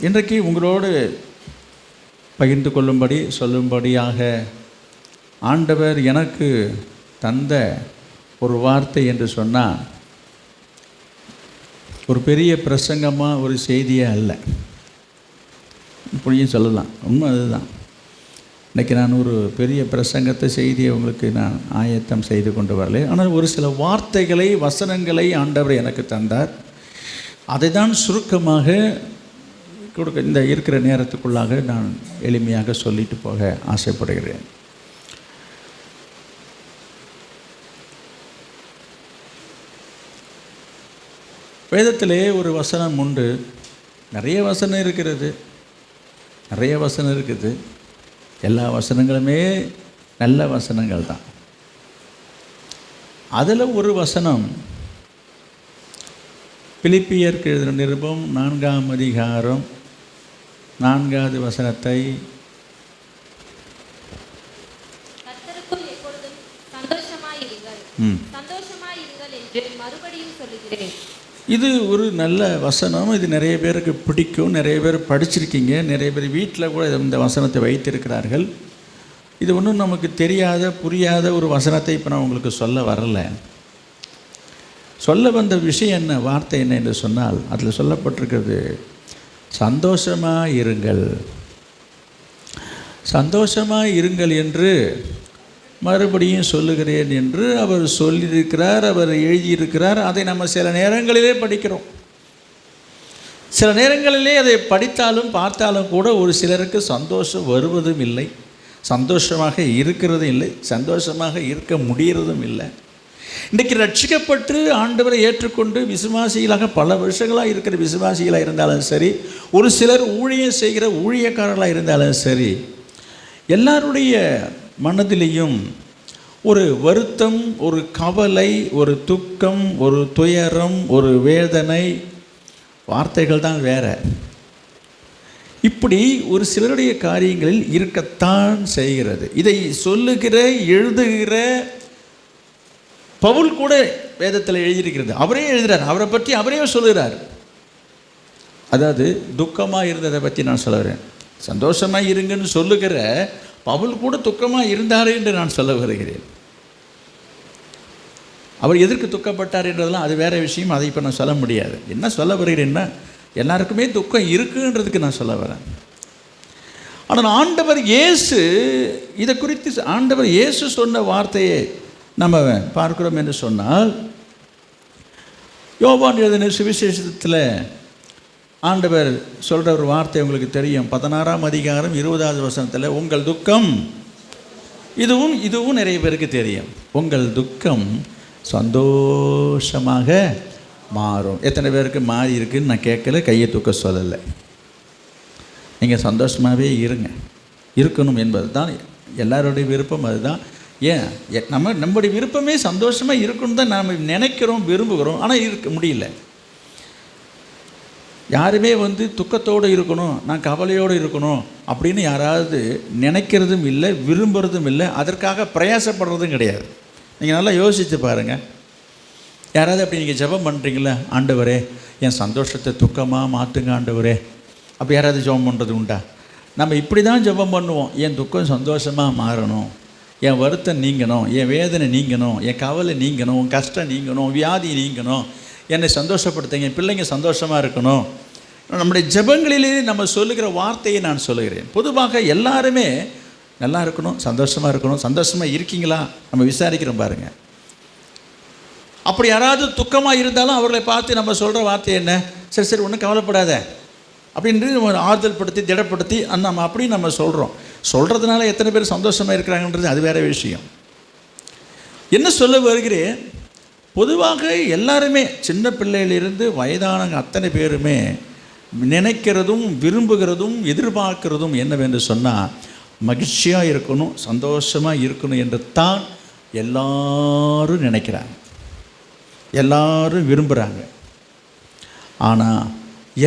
இன்றைக்கு உங்களோடு பகிர்ந்து கொள்ளும்படி சொல்லும்படியாக ஆண்டவர் எனக்கு தந்த ஒரு வார்த்தை என்று சொன்னால் ஒரு பெரிய பிரசங்கமாக ஒரு செய்தியே அல்ல. இப்படியும் சொல்லலாம், உண்மை அதுதான். இன்றைக்கி நான் ஒரு பெரிய பிரசங்கத்தை செய்தியை உங்களுக்கு நான் ஆயத்தம் செய்து கொண்டு வரல. ஆனால் ஒரு சில வார்த்தைகளை வசனங்களை ஆண்டவர் எனக்கு தந்தார். அதை தான் சுருக்கமாக இந்த இருக்கிற நேரத்துக்குள்ளாக நான் எளிமையாக சொல்லிட்டு போக ஆசைப்படுகிறேன். வேதத்திலே ஒரு வசனம் உண்டு. நிறைய வசனம் இருக்கிறது, நிறைய வசனம் இருக்குது. எல்லா வசனங்களுமே நல்ல வசனங்கள் தான். அதில் ஒரு வசனம் பிலிப்பியருக்கு எழுதின நிருபம் 4ஆம் அதிகாரம் 4வது வசனத்தை, கர்த்தருக்குள் எப்பொழுதும் சந்தோஷமாயிருங்கள் என்று மறுபடியும் சொல்லுகிறேன். இது ஒரு நல்ல வசனம். இது நிறைய பேருக்கு பிடிக்கும். நிறைய பேர் படிச்சிருக்கீங்க. நிறைய பேர் வீட்டில் கூட இந்த வசனத்தை வைத்திருக்கிறார்கள். இது ஒன்றும் நமக்கு தெரியாத புரியாத ஒரு வசனத்தை இப்போ நான் உங்களுக்கு சொல்ல வரலை. சொல்ல வந்த விஷயம் என்ன, வார்த்தை என்ன என்று சொன்னால், அதில் சொல்லப்பட்டிருக்கிறது சந்தோஷமாக இருங்கள், சந்தோஷமாக இருங்கள் என்று மறுபடியும் சொல்லுகிறேன் என்று அவர் சொல்லியிருக்கிறார், அவர் எழுதியிருக்கிறார். அதை நம்ம சில நேரங்களிலே படிக்கிறோம். சில நேரங்களிலே அதை படித்தாலும் பார்த்தாலும் கூட ஒரு சிலருக்கு சந்தோஷம் வருவதும் இல்லை, சந்தோஷமாக இருக்கிறதும் இல்லை, சந்தோஷமாக இருக்க முடிகிறதும் இல்லை. இன்றைக்கு ரட்சிக்கப்பட்டு ஆண்டவரை ஏற்றுக்கொண்டு விசுவாசிகளாக பல வருஷங்களாக இருக்கிற விசுவாசிகளாக இருந்தாலும் சரி, ஒரு சிலர் ஊழியம் செய்கிற ஊழியக்காரர்களாக இருந்தாலும் சரி, எல்லாருடைய மனதிலையும் ஒரு வருத்தம், ஒரு கவலை, ஒரு துக்கம், ஒரு துயரம், ஒரு வேதனை, வார்த்தைகள் தான் வேற. இப்படி ஒரு சிலருடைய காரியங்களில் இருக்கத்தான் செய்கிறது. இதை சொல்லுகிற எழுதுகிற பவுல் கூட வேதத்தில் எழுதியிருக்கிறது. அவரே எழுதுகிறார், அவரை பற்றி அவரே சொல்லுகிறார். அதாவது துக்கமாக இருந்ததை பற்றி நான் சொல்லுகிறேன். சந்தோஷமாக இருங்கன்னு சொல்லுகிற பவுல் கூட துக்கமாக இருந்தார் என்று நான் சொல்ல வருகிறேன். அவர் எதற்கு துக்கப்பட்டார் என்றதெல்லாம் அது வேறு விஷயம். அதை இப்போ நான் சொல்ல முடியாது. என்ன சொல்ல வருகிறேன்னா, எல்லாருக்குமே துக்கம் இருக்குன்றதுக்கு நான் சொல்ல வரேன். ஆனால் ஆண்டவர் இயேசு இதை குறித்து ஆண்டவர் இயேசு சொன்ன வார்த்தையை நம்ம பார்க்கிறோம் என்று சொன்னால், யோவான் எழுதின சுவிசேஷத்தில் ஆண்டவர் சொல்கிற ஒரு வார்த்தை உங்களுக்கு தெரியும். 16ஆம் அதிகாரம் 20வது வசனத்தில், உங்கள் துக்கம், இதுவும் நிறைய பேருக்கு தெரியும், உங்கள் துக்கம் சந்தோஷமாக மாறும். எத்தனை பேருக்கு மாறி இருக்குன்னு நான் கேட்கல, கையை தூக்க சொல்லலை. நீங்கள் சந்தோஷமாகவே இருங்க, இருக்கணும் என்பது தான் எல்லாருடைய விருப்பம். அதுதான். ஏன் நம்முடைய விருப்பமே சந்தோஷமாக இருக்கணும் தான் நாம் நினைக்கிறோம், விரும்புகிறோம். ஆனால் இருக்க முடியல. யாருமே துக்கத்தோடு இருக்கணும், நான் கவலையோடு இருக்கணும் அப்படின்னு யாராவது நினைக்கிறதும் இல்லை, விரும்புகிறதும் இல்லை, அதற்காக பிரயாசப்படுறதும் கிடையாது. நீங்கள் நல்லா யோசித்து பாருங்கள். யாராவது அப்படி நீங்கள் ஜெபம் பண்ணுறீங்களா, ஆண்டவரே என் சந்தோஷத்தை துக்கமாக மாற்றுங்க ஆண்டவரே, அப்படி யாராவது ஜெபம் பண்ணுறது உண்டா? நம்ம இப்படி தான் ஜெபம் பண்ணுவோம். என் துக்கம் சந்தோஷமாக மாறணும், என் வருத்தம் நீங்கணும், என் வேதனை நீங்கணும், என் கவலை நீங்கணும், உன் கஷ்டம் நீங்கணும், வியாதி நீங்கணும், என்னை சந்தோஷப்படுத்துங்க, என் பிள்ளைங்க சந்தோஷமாக இருக்கணும். நம்முடைய ஜெபங்களிலே நம்ம சொல்லுகிற வார்த்தையை நான் சொல்லுகிறேன். பொதுவாக எல்லாருமே நல்லா இருக்கணும், சந்தோஷமாக இருக்கணும். சந்தோஷமாக இருக்கீங்களா நம்ம விசாரிக்கிறோம் பாருங்கள். அப்படி யாராவது துக்கமாக இருந்தாலும் அவர்களை பார்த்து நம்ம சொல்கிற வார்த்தை என்ன, சரி ஒன்றும் கவலைப்படாத அப்படின்ட்டு நம்ம ஆறுதல் படுத்தி திடப்படுத்தி நம்ம அப்படி நம்ம சொல்கிறதுனால எத்தனை பேர் சந்தோஷமாக இருக்கிறாங்கன்றது அது வேறு விஷயம். என்ன சொல்ல வருகிறேன், பொதுவாக எல்லாருமே சின்ன பிள்ளையிலிருந்து வயதானவங்க அத்தனை பேருமே நினைக்கிறதும் விரும்புகிறதும் எதிர்பார்க்கிறதும் என்னவென்று சொன்னால், மகிழ்ச்சியாக இருக்கணும், சந்தோஷமாக இருக்கணும் என்று தான் எல்லாரும் நினைக்கிறாங்க, எல்லாரும் விரும்புகிறாங்க. ஆனால்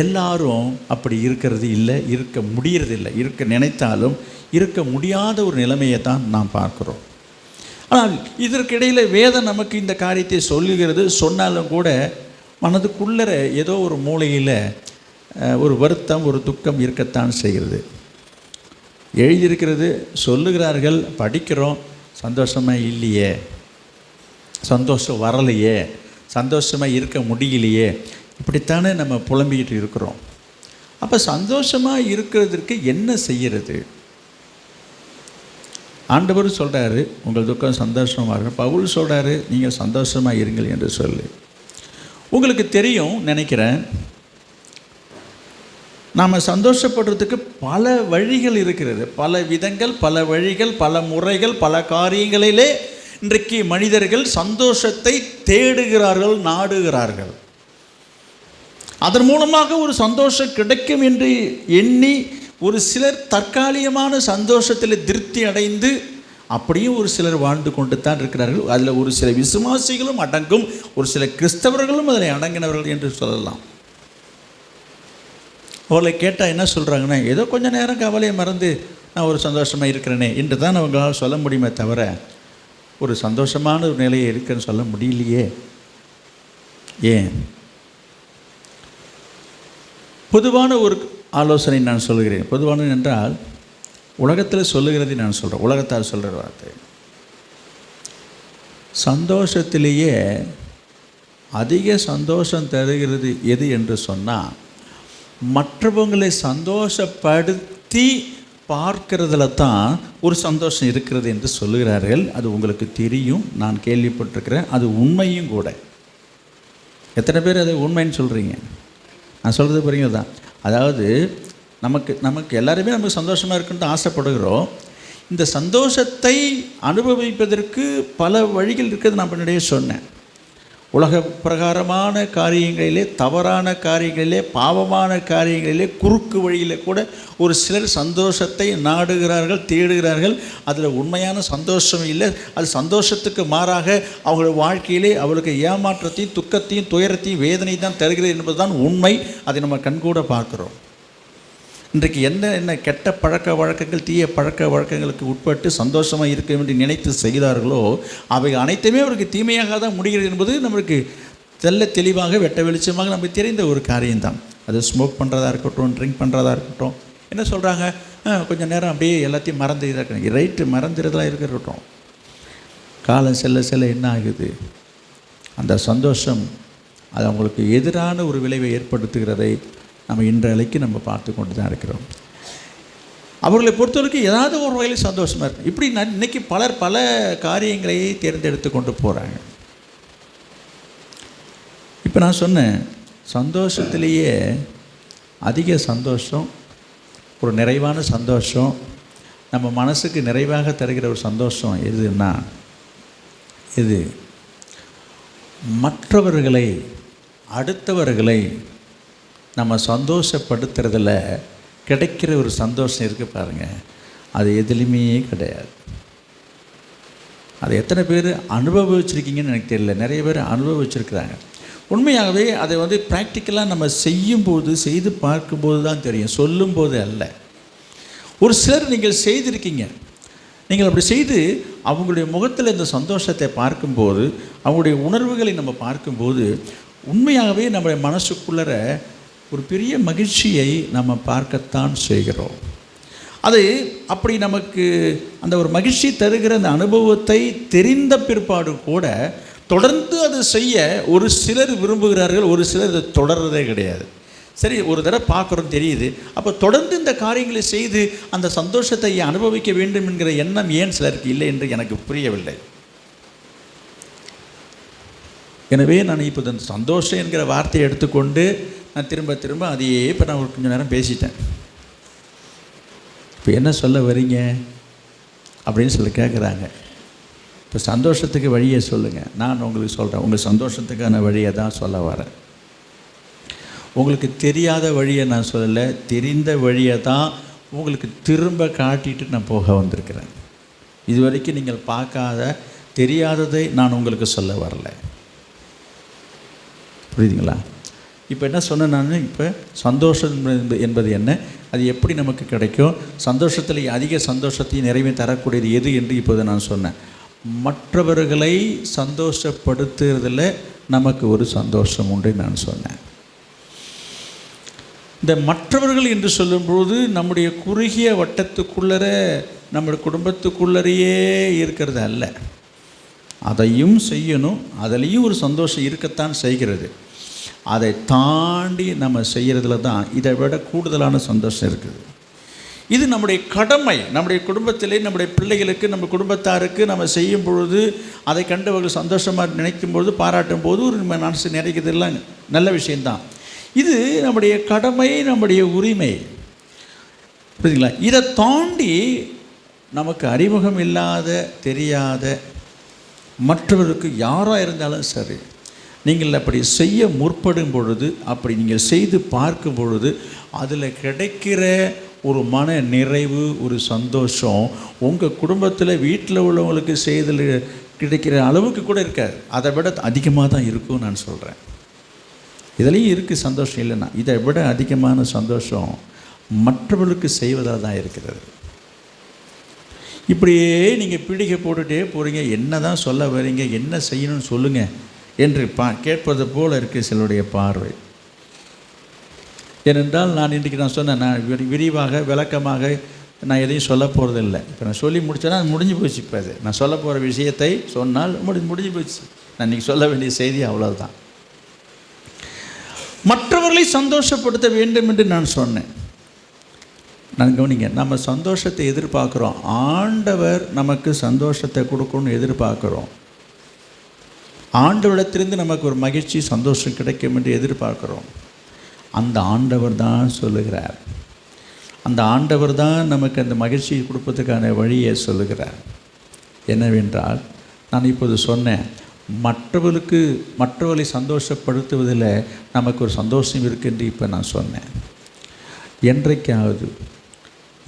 எல்லாரும் அப்படி இருக்கிறது இல்லை, இருக்க முடியறதில்லை. இருக்க நினைத்தாலும் இருக்க முடியாத ஒரு நிலைமையை தான் நாம் பார்க்குறோம். ஆனால் இதற்கிடையில் வேதம் நமக்கு இந்த காரியத்தை சொல்லுகிறது. சொன்னாலும் கூட மனதுக்குள்ளே ஏதோ ஒரு மூலையில் ஒரு வருத்தம், ஒரு துக்கம் இருக்கத்தான் செய்கிறது. எழுதியிருக்கிறது, சொல்லுகிறார்கள், படிக்கிறோம், சந்தோஷமாக இல்லையே, சந்தோஷம் வரலையே, சந்தோஷமாக இருக்க முடியலையே, இப்படித்தானே நம்ம புலம்பிக்கிட்டு இருக்கிறோம். அப்போ சந்தோஷமாக இருக்கிறதுக்கு என்ன செய்கிறது? ஆண்டவர் சொல்கிறாரு, உங்கள் துக்கம் சந்தோஷமாக இருக்கும். பவுல் சொல்கிறாரு, நீங்கள் சந்தோஷமாக இருங்கள் என்று சொல்லி. உங்களுக்கு தெரியும் நினைக்கிறேன், நாம் சந்தோஷப்படுறதுக்கு பல வழிகள் இருக்கிறது, பல விதங்கள், பல வழிகள், பல முறைகள், பல காரியங்களிலே இன்றைக்கு மனிதர்கள் சந்தோஷத்தை தேடுகிறார்கள், நாடுகிறார்கள். அதன் மூலமாக ஒரு சந்தோஷம் கிடைக்கும் என்று எண்ணி ஒரு சிலர் தற்காலிகமான சந்தோஷத்தில் திருப்தி அடைந்து அப்படியும் ஒரு சிலர் வாழ்ந்து கொண்டு தான் இருக்கிறார்கள். அதில் ஒரு சில விசுவாசிகளும் அடங்கும், ஒரு சில கிறிஸ்தவர்களும் அதில் அடங்கினவர்கள் என்று சொல்லலாம். அவர்களை கேட்டால் என்ன சொல்கிறாங்கன்னா, ஏதோ கொஞ்சம் நேரம் கவலையை மறந்து நான் ஒரு சந்தோஷமாக இருக்கிறேனே என்று தான் அவங்களால் சொல்ல முடியுமே தவிர, ஒரு சந்தோஷமான ஒரு நிலையை இருக்குன்னு சொல்ல முடியலையே. ஏன்? பொதுவான ஒரு ஆலோசனை நான் சொல்கிறேன். பொதுவானது என்றால் உலகத்தில் சொல்லுகிறதை நான் சொல்கிறேன், உலகத்தால் சொல்கிற வார்த்தை. சந்தோஷத்திலேயே அதிக சந்தோஷம் தருகிறது எது என்று சொன்னால், மற்றவங்களை சந்தோஷப்படுத்தி பார்க்கிறதுல தான் ஒரு சந்தோஷம் இருக்கிறது என்று சொல்லுகிறார்கள். அது உங்களுக்கு தெரியும், நான் கேள்விப்பட்டிருக்கிறேன், அது உண்மையும் கூட. எத்தனை பேர் அது உண்மைன்னு சொல்கிறீங்க? நான் சொல்கிறது புரியுங்க தான். அதாவது நமக்கு எல்லாருமே நமக்கு சந்தோஷமாக இருக்குன்னு ஆசைப்படுகிறோம். இந்த சந்தோஷத்தை அனுபவிப்பதற்கு பல வழிகள் இருக்கிறது. நான் முன்னாடியே சொன்னேன், உலக பிரகாரமான காரியங்களிலே, தவறான காரியங்களிலே, பாவமான காரியங்களிலே, குறுக்கு வழியிலே கூட ஒரு சிலர் சந்தோஷத்தை நாடுகிறார்கள், தேடுகிறார்கள். அதில் உண்மையான சந்தோஷம் இல்லை. அது சந்தோஷத்துக்கு மாறாக அவங்களுடைய வாழ்க்கையிலே அவளுக்கு ஏமாற்றத்தையும், துக்கத்தையும், துயரத்தையும், வேதனை தான் தருகிறது என்பது தான் உண்மை. அதை நம்ம கண்கூட பார்க்குறோம். இன்றைக்கு என்ன கெட்ட பழக்க வழக்கங்கள், தீய பழக்க வழக்கங்களுக்கு உட்பட்டு சந்தோஷமாக இருக்க வேண்டி நினைத்து செய்கிறார்களோ அவை அனைத்துமே அவருக்கு தீமையாக தான் முடிகிறது என்பது நம்மளுக்கு தெளிவாக வெட்ட வெளிச்சமாக நமக்கு தெரிந்த ஒரு காரியம்தான். அது ஸ்மோக் பண்ணுறதா இருக்கட்டும், ட்ரிங்க் பண்ணுறதா இருக்கட்டும். என்ன சொல்கிறாங்க, கொஞ்சம் நேரம் அப்படியே எல்லாத்தையும் மறந்து இதாக இருக்கணும். ரைட்டு, மறந்துறதெல்லாம் இருக்கட்டும். காலம் செல்ல செல்ல என்ன ஆகுது, அந்த சந்தோஷம் அது அவங்களுக்கு எதிரான ஒரு விளைவை ஏற்படுத்துகிறதை நம்ம இன்றைக்கு நம்ம பார்த்து கொண்டு தான் இருக்கிறோம். அவர்களை பொறுத்தவரைக்கும் ஏதாவது ஒரு வகையில் சந்தோஷமாக இருக்கும். இப்படி இன்றைக்கி பலர் பல காரியங்களை தேர்ந்தெடுத்து கொண்டு போகிறாங்க. இப்போ நான் சொன்னேன், சந்தோஷத்திலேயே அதிக சந்தோஷம், ஒரு நிறைவான சந்தோஷம், நம்ம மனசுக்கு நிறைவாக தருகிற ஒரு சந்தோஷம் எதுன்னா, இது மற்றவர்களை, அடுத்தவர்களை நம்ம சந்தோஷப்படுத்துறதில் கிடைக்கிற ஒரு சந்தோஷம் இருக்குது பாருங்கள், அது எதுலேயுமே கிடையாது. அதை எத்தனை பேர் அனுபவிச்சிருக்கீங்கன்னு எனக்கு தெரியல. நிறைய பேர் அனுபவிச்சிருக்கிறாங்க. உண்மையாகவே அதை ப்ராக்டிக்கலாக நம்ம செய்யும்போது, செய்து பார்க்கும்போது தான் தெரியும், சொல்லும்போது அல்ல. ஒரு சிலர் நீங்கள் செய்திருக்கீங்க. நீங்கள் அப்படி செய்து அவங்களுடைய முகத்தில் இந்த சந்தோஷத்தை பார்க்கும்போது, அவங்களுடைய உணர்வுகளை நம்ம பார்க்கும்போது, உண்மையாகவே நம்முடைய மனசுக்குள்ளே ஒரு பெரிய மகிழ்ச்சியை நம்ம பார்க்கத்தான் செய்கிறோம். அது அப்படி நமக்கு அந்த ஒரு மகிழ்ச்சி தருகிற அந்த அனுபவத்தை தெரிந்த பிற்பாடு கூட தொடர்ந்து அது செய்ய ஒரு சிலர் விரும்புகிறார்கள், ஒரு சிலர் அதை தொடர்றதே கிடையாது. சரி, ஒரு தடவை பார்க்குறோம், தெரியுது, அப்போ தொடர்ந்து இந்த காரியங்களை செய்து அந்த சந்தோஷத்தை அனுபவிக்க வேண்டும் என்கிற எண்ணம் ஏன் சிலருக்கு இல்லை என்று எனக்கு புரியவில்லை. எனவே நான் இப்போ இந்த சந்தோஷம் என்கிற வார்த்தையை எடுத்துக்கொண்டு நான் திரும்ப திரும்ப அதையே இப்போ நான் ஒரு கொஞ்சம் நேரம் பேசிட்டேன். இப்போ என்ன சொல்ல வரீங்க அப்படின்னு சொல்லி கேட்குறாங்க. இப்போ சந்தோஷத்துக்கு வழியை சொல்லுங்கள். நான் உங்களுக்கு சொல்கிறேன், உங்கள் சந்தோஷத்துக்கான வழியை தான் சொல்ல வரேன். உங்களுக்கு தெரியாத வழியை நான் சொல்லலை, தெரிந்த வழியை தான் உங்களுக்கு திரும்ப காட்டிட்டு நான் போக வந்திருக்கிறேன். இது வரைக்கும் நீங்கள் பார்க்காத, தெரியாததை நான் உங்களுக்கு சொல்ல வரலை. புரியுதுங்களா? இப்போ என்ன சொன்னேன் நான், இப்போ சந்தோஷம் என்பது என்ன, அது எப்படி நமக்கு கிடைக்கும், சந்தோஷத்தில் அதிக சந்தோஷத்தையும் நிறைவையும் தரக்கூடியது எது என்று இப்போது நான் சொன்னேன். மற்றவர்களை சந்தோஷப்படுத்துறதில் நமக்கு ஒரு சந்தோஷம் உண்டு நான் சொன்னேன். இந்த மற்றவர்கள் என்று சொல்லும்போது நம்முடைய குறுகிய வட்டத்துக்குள்ளர நம்முடைய குடும்பத்துக்குள்ளரையே இருக்கிறது அல்ல. அதையும் செய்யணும், அதிலையும் ஒரு சந்தோஷம் இருக்கத்தான் செய்கிறது. அதை தாண்டி நம்ம செய்கிறதுல தான் இதை விட கூடுதலான சந்தோஷம் இருக்குது. இது நம்முடைய கடமை. நம்முடைய குடும்பத்திலே நம்முடைய பிள்ளைகளுக்கு நம்ம குடும்பத்தாருக்கு நம்ம செய்யும் பொழுது அதை கண்டவர்கள் சந்தோஷமாக நினைக்கும் பொழுது பாராட்டும் போது ஒரு மனசு நிறைக்கிறதுலாம் நல்ல விஷயந்தான். இது நம்முடைய கடமை, நம்முடைய உரிமை. புரியுதுங்களா? இதை தாண்டி நமக்கு அறிமுகம் இல்லாத தெரியாத மற்றவருக்கு யாராக இருந்தாலும் சரி, நீங்கள் அப்படி செய்ய முற்படும் பொழுது, அப்படி நீங்கள் செய்து பார்க்கும் பொழுது அதில் கிடைக்கிற ஒரு மன நிறைவு, ஒரு சந்தோஷம் உங்கள் குடும்பத்தில் வீட்டில் உள்ளவங்களுக்கு செய்தல் கிடைக்கிற அளவுக்கு கூட இருக்காது, அதை விட அதிகமாக தான் இருக்கும்னு நான் சொல்கிறேன். இதுலேயும் இருக்குது சந்தோஷம் இல்லைன்னா, இதை விட அதிகமான சந்தோஷம் மற்றவர்களுக்கு செய்வதால் தான் இருக்கிறது. இப்படியே நீங்கள் பீடிகை போட்டுகிட்டே போகிறீங்க, என்ன தான் சொல்ல வரீங்க, என்ன செய்யணும்னு சொல்லுங்கள் என்று கேட்பது போல் இருக்குது சிலருடைய பார்வை. ஏனென்றால் நான் இன்றைக்கி நான் சொன்னேன், நான் விரிவாக விளக்கமாக நான் எதையும் சொல்ல போகிறதில்லை. இப்போ நான் சொல்லி முடித்தேன்னா அது முடிஞ்சு போச்சு. இப்போ அது நான் சொல்ல போகிற விஷயத்தை சொன்னால் முடிஞ்சு போச்சு. நான் இன்றைக்கி சொல்ல வேண்டிய செய்தி அவ்வளோதான். மற்றவர்களை சந்தோஷப்படுத்த வேண்டும் என்று நான் சொன்னேன். நான் கவனிங்க, நம்ம சந்தோஷத்தை எதிர்பார்க்குறோம். ஆண்டவர் நமக்கு சந்தோஷத்தை கொடுக்கணும்னு எதிர்பார்க்குறோம். ஆண்டவரிடத்திலிருந்து நமக்கு ஒரு மகிழ்ச்சி சந்தோஷம் கிடைக்கும் என்று எதிர்பார்க்குறோம். அந்த ஆண்டவர் தான் சொல்லுகிறார். அந்த ஆண்டவர் தான் நமக்கு அந்த மகிழ்ச்சியை கொடுப்பதற்கான வழியை சொல்லுகிறார். என்னவென்றால், நான் இப்போது சொன்னேன், மற்றவர்களை சந்தோஷப்படுத்துவதில் நமக்கு ஒரு சந்தோஷம் இருக்குன்னு இப்போ நான் சொன்னேன். என்றைக்காவது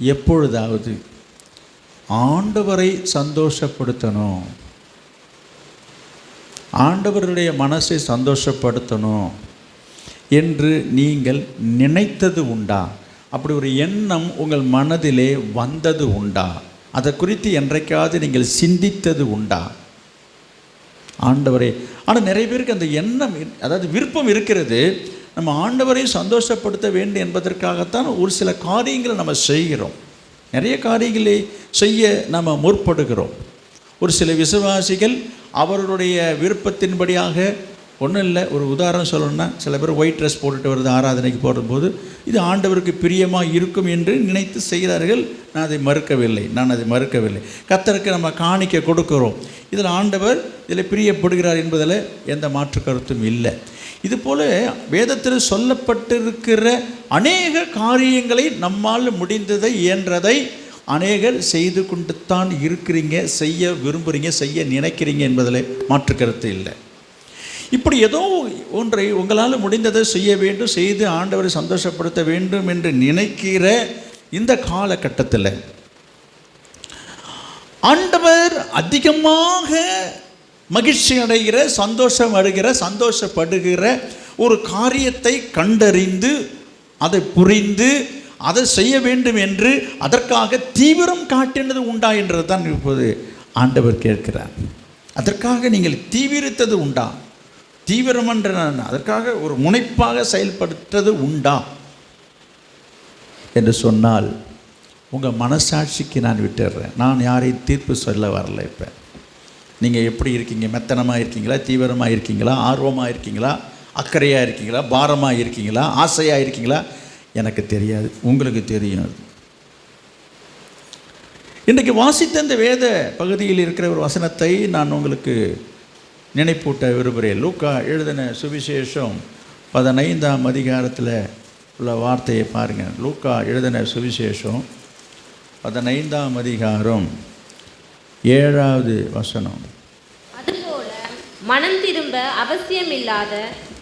எப்பொழுதாவது ஆண்டவரை சந்தோஷப்படுத்தணும், ஆண்டவருடைய மனசை சந்தோஷப்படுத்தணும் என்று நீங்கள் நினைத்தது உண்டா? அப்படி ஒரு எண்ணம் உங்கள் மனதிலே வந்தது உண்டா? அதை குறித்து என்றைக்காவது நீங்கள் சிந்தித்தது உண்டா? ஆண்டவரே, ஆனால் நிறைய பேருக்கு அந்த எண்ணம், அதாவது விருப்பம் இருக்கிறது. நம்ம ஆண்டவரை சந்தோஷப்படுத்த வேண்டும் என்பதற்காகத்தான் ஒரு சில காரியங்களை நம்ம செய்கிறோம். நிறைய காரியங்களை செய்ய நம்ம முற்படுகிறோம். ஒரு சில விசுவாசிகள் அவர்களுடைய விருப்பத்தின்படியாக, ஒன்றும் இல்லை, ஒரு உதாரணம் சொல்லணும்னா, சில பேர் ஒயிட் ட்ரெஸ் போட்டுட்டு வருது ஆராதனைக்கு போடும்போது, இது ஆண்டவருக்கு பிரியமாக இருக்கும் என்று நினைத்து செய்கிறார்கள். நான் அதை மறுக்கவில்லை. கர்த்தருக்கு நம்ம காணிக்கை கொடுக்கிறோம், இதில் ஆண்டவர் இதில் பிரியப்படுகிறார் என்பதில் எந்த மாற்று கருத்தும் இல்லை. இதுபோல் வேதத்தில் சொல்லப்பட்டிருக்கிற அநேக காரியங்களை நம்மால் முடிந்ததை இயன்றதை அநேகர் செய்து கொண்டு தான் இருக்கிறீங்க, செய்ய விரும்புகிறீங்க, செய்ய நினைக்கிறீங்க என்பதில் மாற்று கருத்து இல்லை. இப்படி ஏதோ ஒன்றை உங்களால் முடிந்ததை செய்ய வேண்டும், செய்து ஆண்டவரை சந்தோஷப்படுத்த வேண்டும் என்று நினைக்கிற இந்த காலகட்டத்தில் ஆண்டவர் அதிகமாக மகிழ்ச்சி அடைகிற, சந்தோஷப்படுகிற ஒரு காரியத்தை கண்டறிந்து அதை புரிந்து அதை செய்ய வேண்டும் என்று அதற்காக தீவிரம் காட்டினது உண்டா என்றது தான் இப்போது ஆண்டவர் கேட்கிறார். அதற்காக நீங்கள் தீவிரித்தது உண்டா? தீவிரம் என்ற அதற்காக ஒரு முனைப்பாக செயல்படுத்தது உண்டா என்று சொன்னால், உங்கள் மனசாட்சிக்கு நான் விட்டுடுறேன். நான் யாரையும் தீர்ப்பு சொல்ல வரல. இப்போ நீங்கள் எப்படி இருக்கீங்க? மெத்தனமாக இருக்கீங்களா? தீவிரமாக இருக்கீங்களா? ஆர்வமாக இருக்கீங்களா? அக்கறையாக இருக்கீங்களா? பாரமாக இருக்கீங்களா? ஆசையாக இருக்கீங்களா? எனக்கு தெரியாது, உங்களுக்கு தெரியும். இன்றைக்கு வாசித்த இந்த வேத பகுதியில் இருக்கிற ஒரு வசனத்தை நான் உங்களுக்கு நினைப்பூட்ட விரும்புகிறேன். லூக்கா எழுதின சுவிசேஷம் 15ஆம் அதிகாரத்தில் உள்ள வார்த்தையை பாருங்கள். லூக்கா எழுதின சுவிசேஷம் 15ஆம் அதிகாரம் 7வது வசனம். அதுபோல மனம் திரும்ப அவசியமில்லாத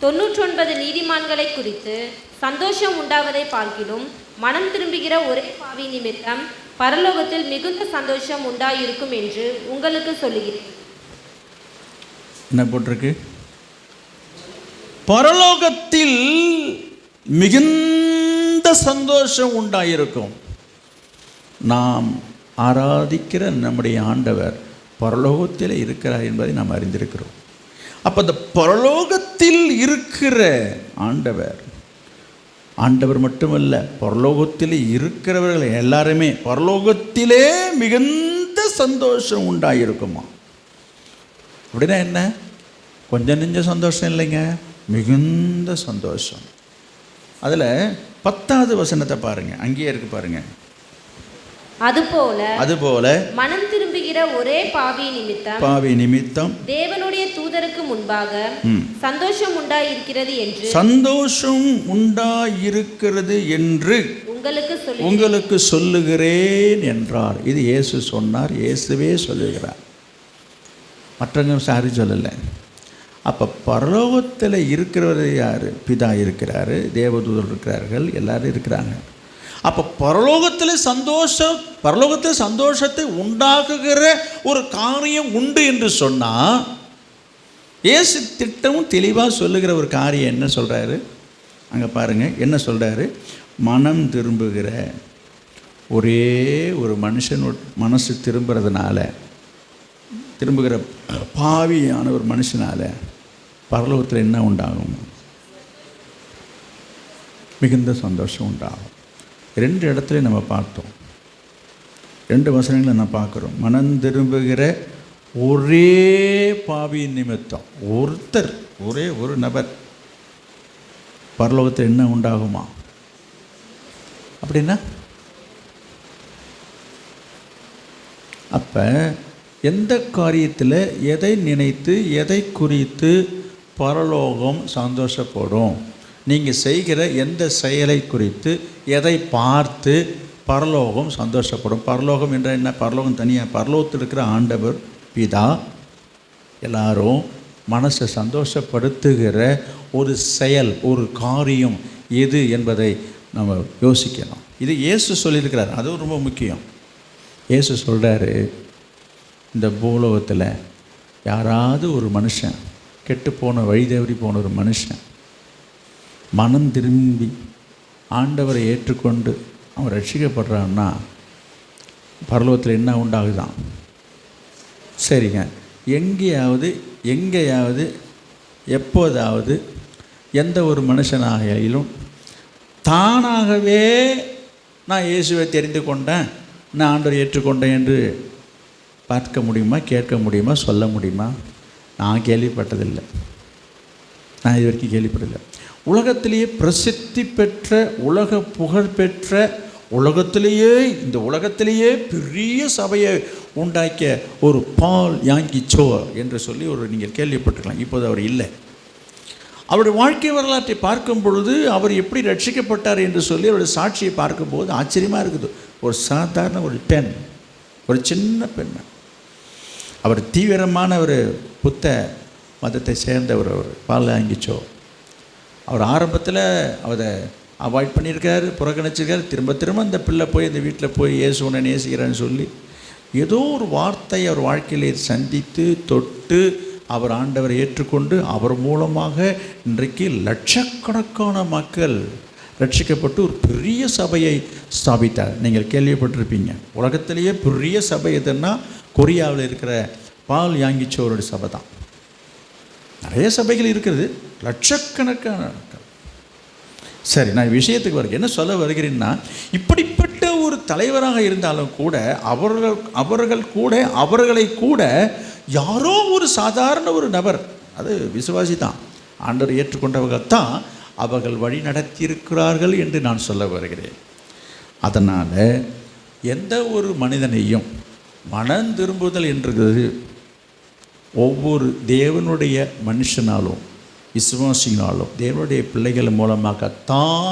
99 நீதிமான்களை குறித்து சந்தோஷம் உண்டாவதை பார்க்கிலும் மனம் திரும்புகிற ஒரே பாவி நிமித்தம் பரலோகத்தில் மிகுந்த சந்தோஷம் உண்டாயிருக்கும் என்று உங்களுக்கு சொல்லுகிறேன். என்ன போட்டிருக்கு? பரலோகத்தில் மிகுந்த சந்தோஷம் உண்டாயிருக்கும். நாம் ஆராதிக்கிற நம்முடைய ஆண்டவர் பரலோகத்தில் இருக்கிறார் என்பதை நாம் அறிந்திருக்கிறோம். அப்போ அந்த பரலோகத்தில் இருக்கிற ஆண்டவர் ஆண்டவர் மட்டுமல்ல, பரலோகத்திலே இருக்கிறவர்கள் எல்லாருமே பரலோகத்திலே மிகுந்த சந்தோஷம் உண்டாயிருக்குமா. அப்படின்னா என்ன? கொஞ்சம் நெஞ்ச சந்தோஷம் இல்லைங்க, மிகுந்த சந்தோஷம். அதில் 10வது வசனத்தை பாருங்க, அங்கேயே இருக்கு பாருங்க. அதுபோல மனம் திரும்புகிற ஒரே பாவி நிமித்தம் தேவனுடைய தூதருக்கு முன்பாக சந்தோஷம் உண்டாயிருக்கிறது என்று உங்களுக்கு சொல்லுகிறேன் என்றார். இது இயேசு சொன்னார், இயேசுவே சொல்லுகிறார், மற்றவங்க சாரி சொல்லலை. அப்போ பரலோகத்தில் இருக்கிறவர் யார்? பிதா இருக்கிறாரு, தேவதூதர் இருக்கிறார்கள், எல்லாரும் இருக்கிறாங்க. அப்போ பரலோகத்தில் சந்தோஷத்தை உண்டாக்குகிற ஒரு காரியம் உண்டு என்று சொன்னால், இயேசு திட்டமும் தெளிவாக சொல்லுகிற ஒரு காரியம் என்ன சொல்கிறாரு அங்கே பாருங்கள். என்ன சொல்கிறாரு? மனம் திரும்புகிற ஒரே ஒரு மனசு திரும்புகிற பாவியான ஒரு மனுஷனால் பரலோகத்தில் என்ன உண்டாகும்? மிகுந்த சந்தோஷம் உண்டாகும். 2 இடத்துல நம்ம பார்த்தோம், 2 வசனங்களை நம்ம பார்க்குறோம். மனம் திரும்புகிற ஒரே பாவி நிமித்தம், ஒருத்தர், ஒரே ஒரு நபர் பரலோகத்தில் என்ன உண்டாகுமா? அப்படின்னா அப்போ எந்த காரியத்தில் எதை நினைத்து எதை குறித்து பரலோகம் சந்தோஷப்படும்? நீங்கள் செய்கிற எந்த செயலை குறித்து எதை பார்த்து பரலோகம் சந்தோஷப்படும்? பரலோகம் என்ற என்ன? பரலோகம் தனியாக, பரலோகத்தில் இருக்கிற ஆண்டவர் பிதா எல்லாரும் மனசை சந்தோஷப்படுத்துகிற ஒரு செயல், ஒரு காரியம் எது என்பதை நம்ம யோசிக்கணும். இது இயேசு சொல்லியிருக்கிறார், அதுவும் ரொம்ப முக்கியம். இயேசு சொல்கிறாரு, இந்த பூலோகத்தில் யாராவது ஒரு மனுஷன், கெட்டு போன வழி தவறி போன ஒரு மனுஷன் மனம் திரும்பி ஆண்டவரை ஏற்றுக்கொண்டு அவன் ரட்சிக்கப்படுறான்னா பரலோகத்தில் என்ன உண்டாகுதான்? சரிங்க, எங்கேயாவது எப்போதாவது எந்த ஒரு மனுஷனாகிலும் தானாகவே நான் இயேசுவை தெரிந்து கொண்டேன், நான் ஆண்டவரை ஏற்றுக்கொண்டேன் என்று பார்க்க முடியுமா, கேட்க முடியுமா, சொல்ல முடியுமா? நான் கேள்விப்பட்டதில்லை, நான் இது வரைக்கும் கேள்விப்பட்டதில்லை. உலகத்திலேயே பிரசித்தி பெற்ற, உலக புகழ் பெற்ற, இந்த உலகத்திலேயே பெரிய சபையை உண்டாக்கிய ஒரு பால் யாங்கி சோ என்று சொல்லி நீங்கள் கேள்விப்பட்டிருக்கலாம். இப்போது அவர் இல்லை. அவருடைய வாழ்க்கை வரலாற்றை பார்க்கும் பொழுது அவர் எப்படி ரட்சிக்கப்பட்டார் என்று சொல்லி அவருடைய சாட்சியை பார்க்கும்போது ஆச்சரியமாக இருக்குது. ஒரு சாதாரண ஒரு பெண், ஒரு சின்ன பெண். அவர் தீவிரமான ஒரு புத்த மதத்தை சேர்ந்தவர். அவர் பால் யாங்கிச்சோ. அவர் ஆரம்பத்தில் அதை அவாய்ட் பண்ணியிருக்காரு, புறக்கணிச்சிருக்காரு. திரும்ப அந்த பிள்ளை போய் இந்த வீட்டில் போய் இயேசுனை நேசிக்கிறேன்னு சொல்லி ஏதோ ஒரு வார்த்தை அவர் வாழ்க்கையிலே சந்தித்து தொட்டு அவர் ஆண்டவரை ஏற்றுக்கொண்டு அவர் மூலமாக இன்றைக்கு லட்சக்கணக்கான மக்கள் ரட்சிக்கப்பட்டு ஒரு பெரிய சபையை ஸ்தாபித்தார். நீங்கள் கேள்விப்பட்டிருப்பீங்க. உலகத்திலேயே பெரிய சபை எதுன்னா கொரியாவில் இருக்கிற பால் யாங்கிச்சோருடைய சபை தான். நிறைய சபைகள் இருக்கிறது, லட்சக்கணக்கான. சரி, நான் விஷயத்துக்கு வருகிறேன். என்ன சொல்ல வருகிறேன்னா, இப்படிப்பட்ட ஒரு தலைவராக இருந்தாலும் கூட அவர்களை கூட யாரோ ஒரு சாதாரண ஒரு நபர், அது விசுவாசி தான், ஆண்டவர் ஏற்றுக்கொண்டவர்கள் தான் அவர்கள் வழி நடத்தியிருக்கிறார்கள் என்று நான் சொல்ல வருகிறேன். அதனால் எந்த ஒரு மனிதனையும் மனம் திரும்புதல் என்றது ஒவ்வொரு தேவனுடைய மனுஷனாலும் விசுவாசினாலும் தேவனுடைய பிள்ளைகள் மூலமாகத்தான்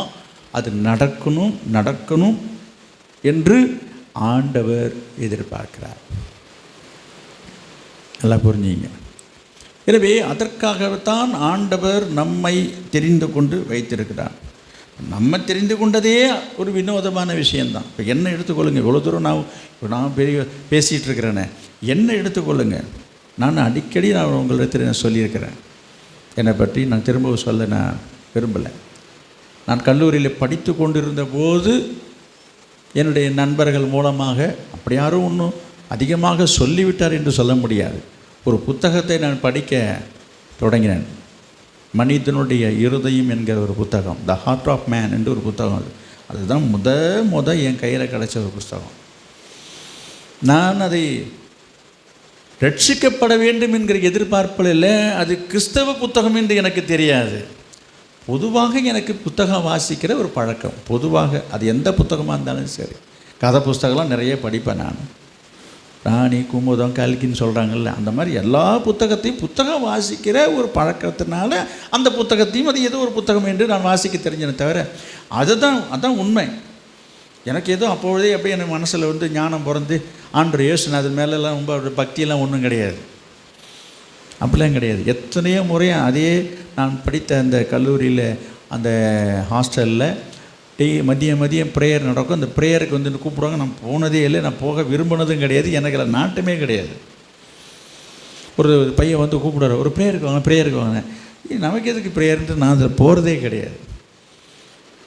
அது நடக்கணும் என்று ஆண்டவர் எதிர்பார்க்கிறார். நல்லா புரிஞ்சுங்க. எனவே அதற்காகத்தான் ஆண்டவர் நம்மை தெரிந்து கொண்டு வைத்திருக்கிறார். நம்ம தெரிந்து கொண்டதே ஒரு வினோதமான விஷயந்தான். இப்போ என்ன எடுத்துக்கொள்ளுங்க, இவ்வளோ தூரம் நான் பேசிகிட்டு இருக்கிறேனே, என்ன எடுத்துக்கொள்ளுங்க. நான் அடிக்கடி உங்களிடத்தில் நான் சொல்லியிருக்கிறேன். என்னை பற்றி நான் திரும்பவும் சொல்ல நான் விரும்பலை. நான் கல்லூரியில் படித்து கொண்டிருந்த போது என்னுடைய நண்பர்கள் மூலமாக அப்படி யாரும் ஒன்றும் அதிகமாக சொல்லிவிட்டார் என்று சொல்ல முடியாது. ஒரு புத்தகத்தை நான் படிக்க தொடங்கினேன். மனிதனுடைய இருதயம் என்கிற ஒரு புத்தகம், த ஹார்ட் ஆஃப் மேன் என்று ஒரு புத்தகம். அதுதான் முத என் கையில் கிடைச்ச ஒரு புஸ்தகம். நான் அதை ரட்சிக்கப்பட வேண்டும் என்கிற எதிர்பார்ப்பில் இல்லை. அது கிறிஸ்தவ புத்தகம் என்று எனக்கு தெரியாது. பொதுவாக எனக்கு புத்தகம் வாசிக்கிற ஒரு பழக்கம். பொதுவாக அது எந்த புத்தகமாக இருந்தாலும் சரி. கதை புத்தகம்லாம் நிறைய படிப்பேன் நான். ராணி, குமுதம், கல்கின்னு சொல்கிறாங்கல்ல, அந்த மாதிரி எல்லா புத்தகத்தையும் புத்தகம் வாசிக்கிற ஒரு பழக்கத்தினால அந்த புத்தகத்தையும் அது ஏதோ ஒரு புத்தகம் என்று நான் வாசிக்க தெரிஞ்சேனே தவிர அதுதான் உண்மை. எனக்கு ஏதோ அப்பொழுதே அப்படியே என் மனசில் வந்து ஞானம் பிறந்து ஆண்டவர் இயேசு அது மேலெல்லாம் ரொம்ப பக்தியெல்லாம் ஒன்றும் கிடையாது. அப்படிலாம் கிடையாது. எத்தனையோ முறையாக அதே நான் படித்த அந்த கல்லூரியில் அந்த ஹாஸ்டலில் மதியம் ப்ரேயர் நடக்கும். அந்த ப்ரேயருக்கு வந்து கூப்பிடுவாங்க. நான் போனதே இல்லை, நான் போக விரும்பினதும் கிடையாது, எனக்கு அதில் நாட்டமே கிடையாது. ஒரு பையன் வந்து கூப்பிடுவார், ஒரு ப்ரேயருக்கு வாங்க. நமக்கு எதுக்கு ப்ரேயர்ன்ட்டு நான் அதில் போகிறதே கிடையாது.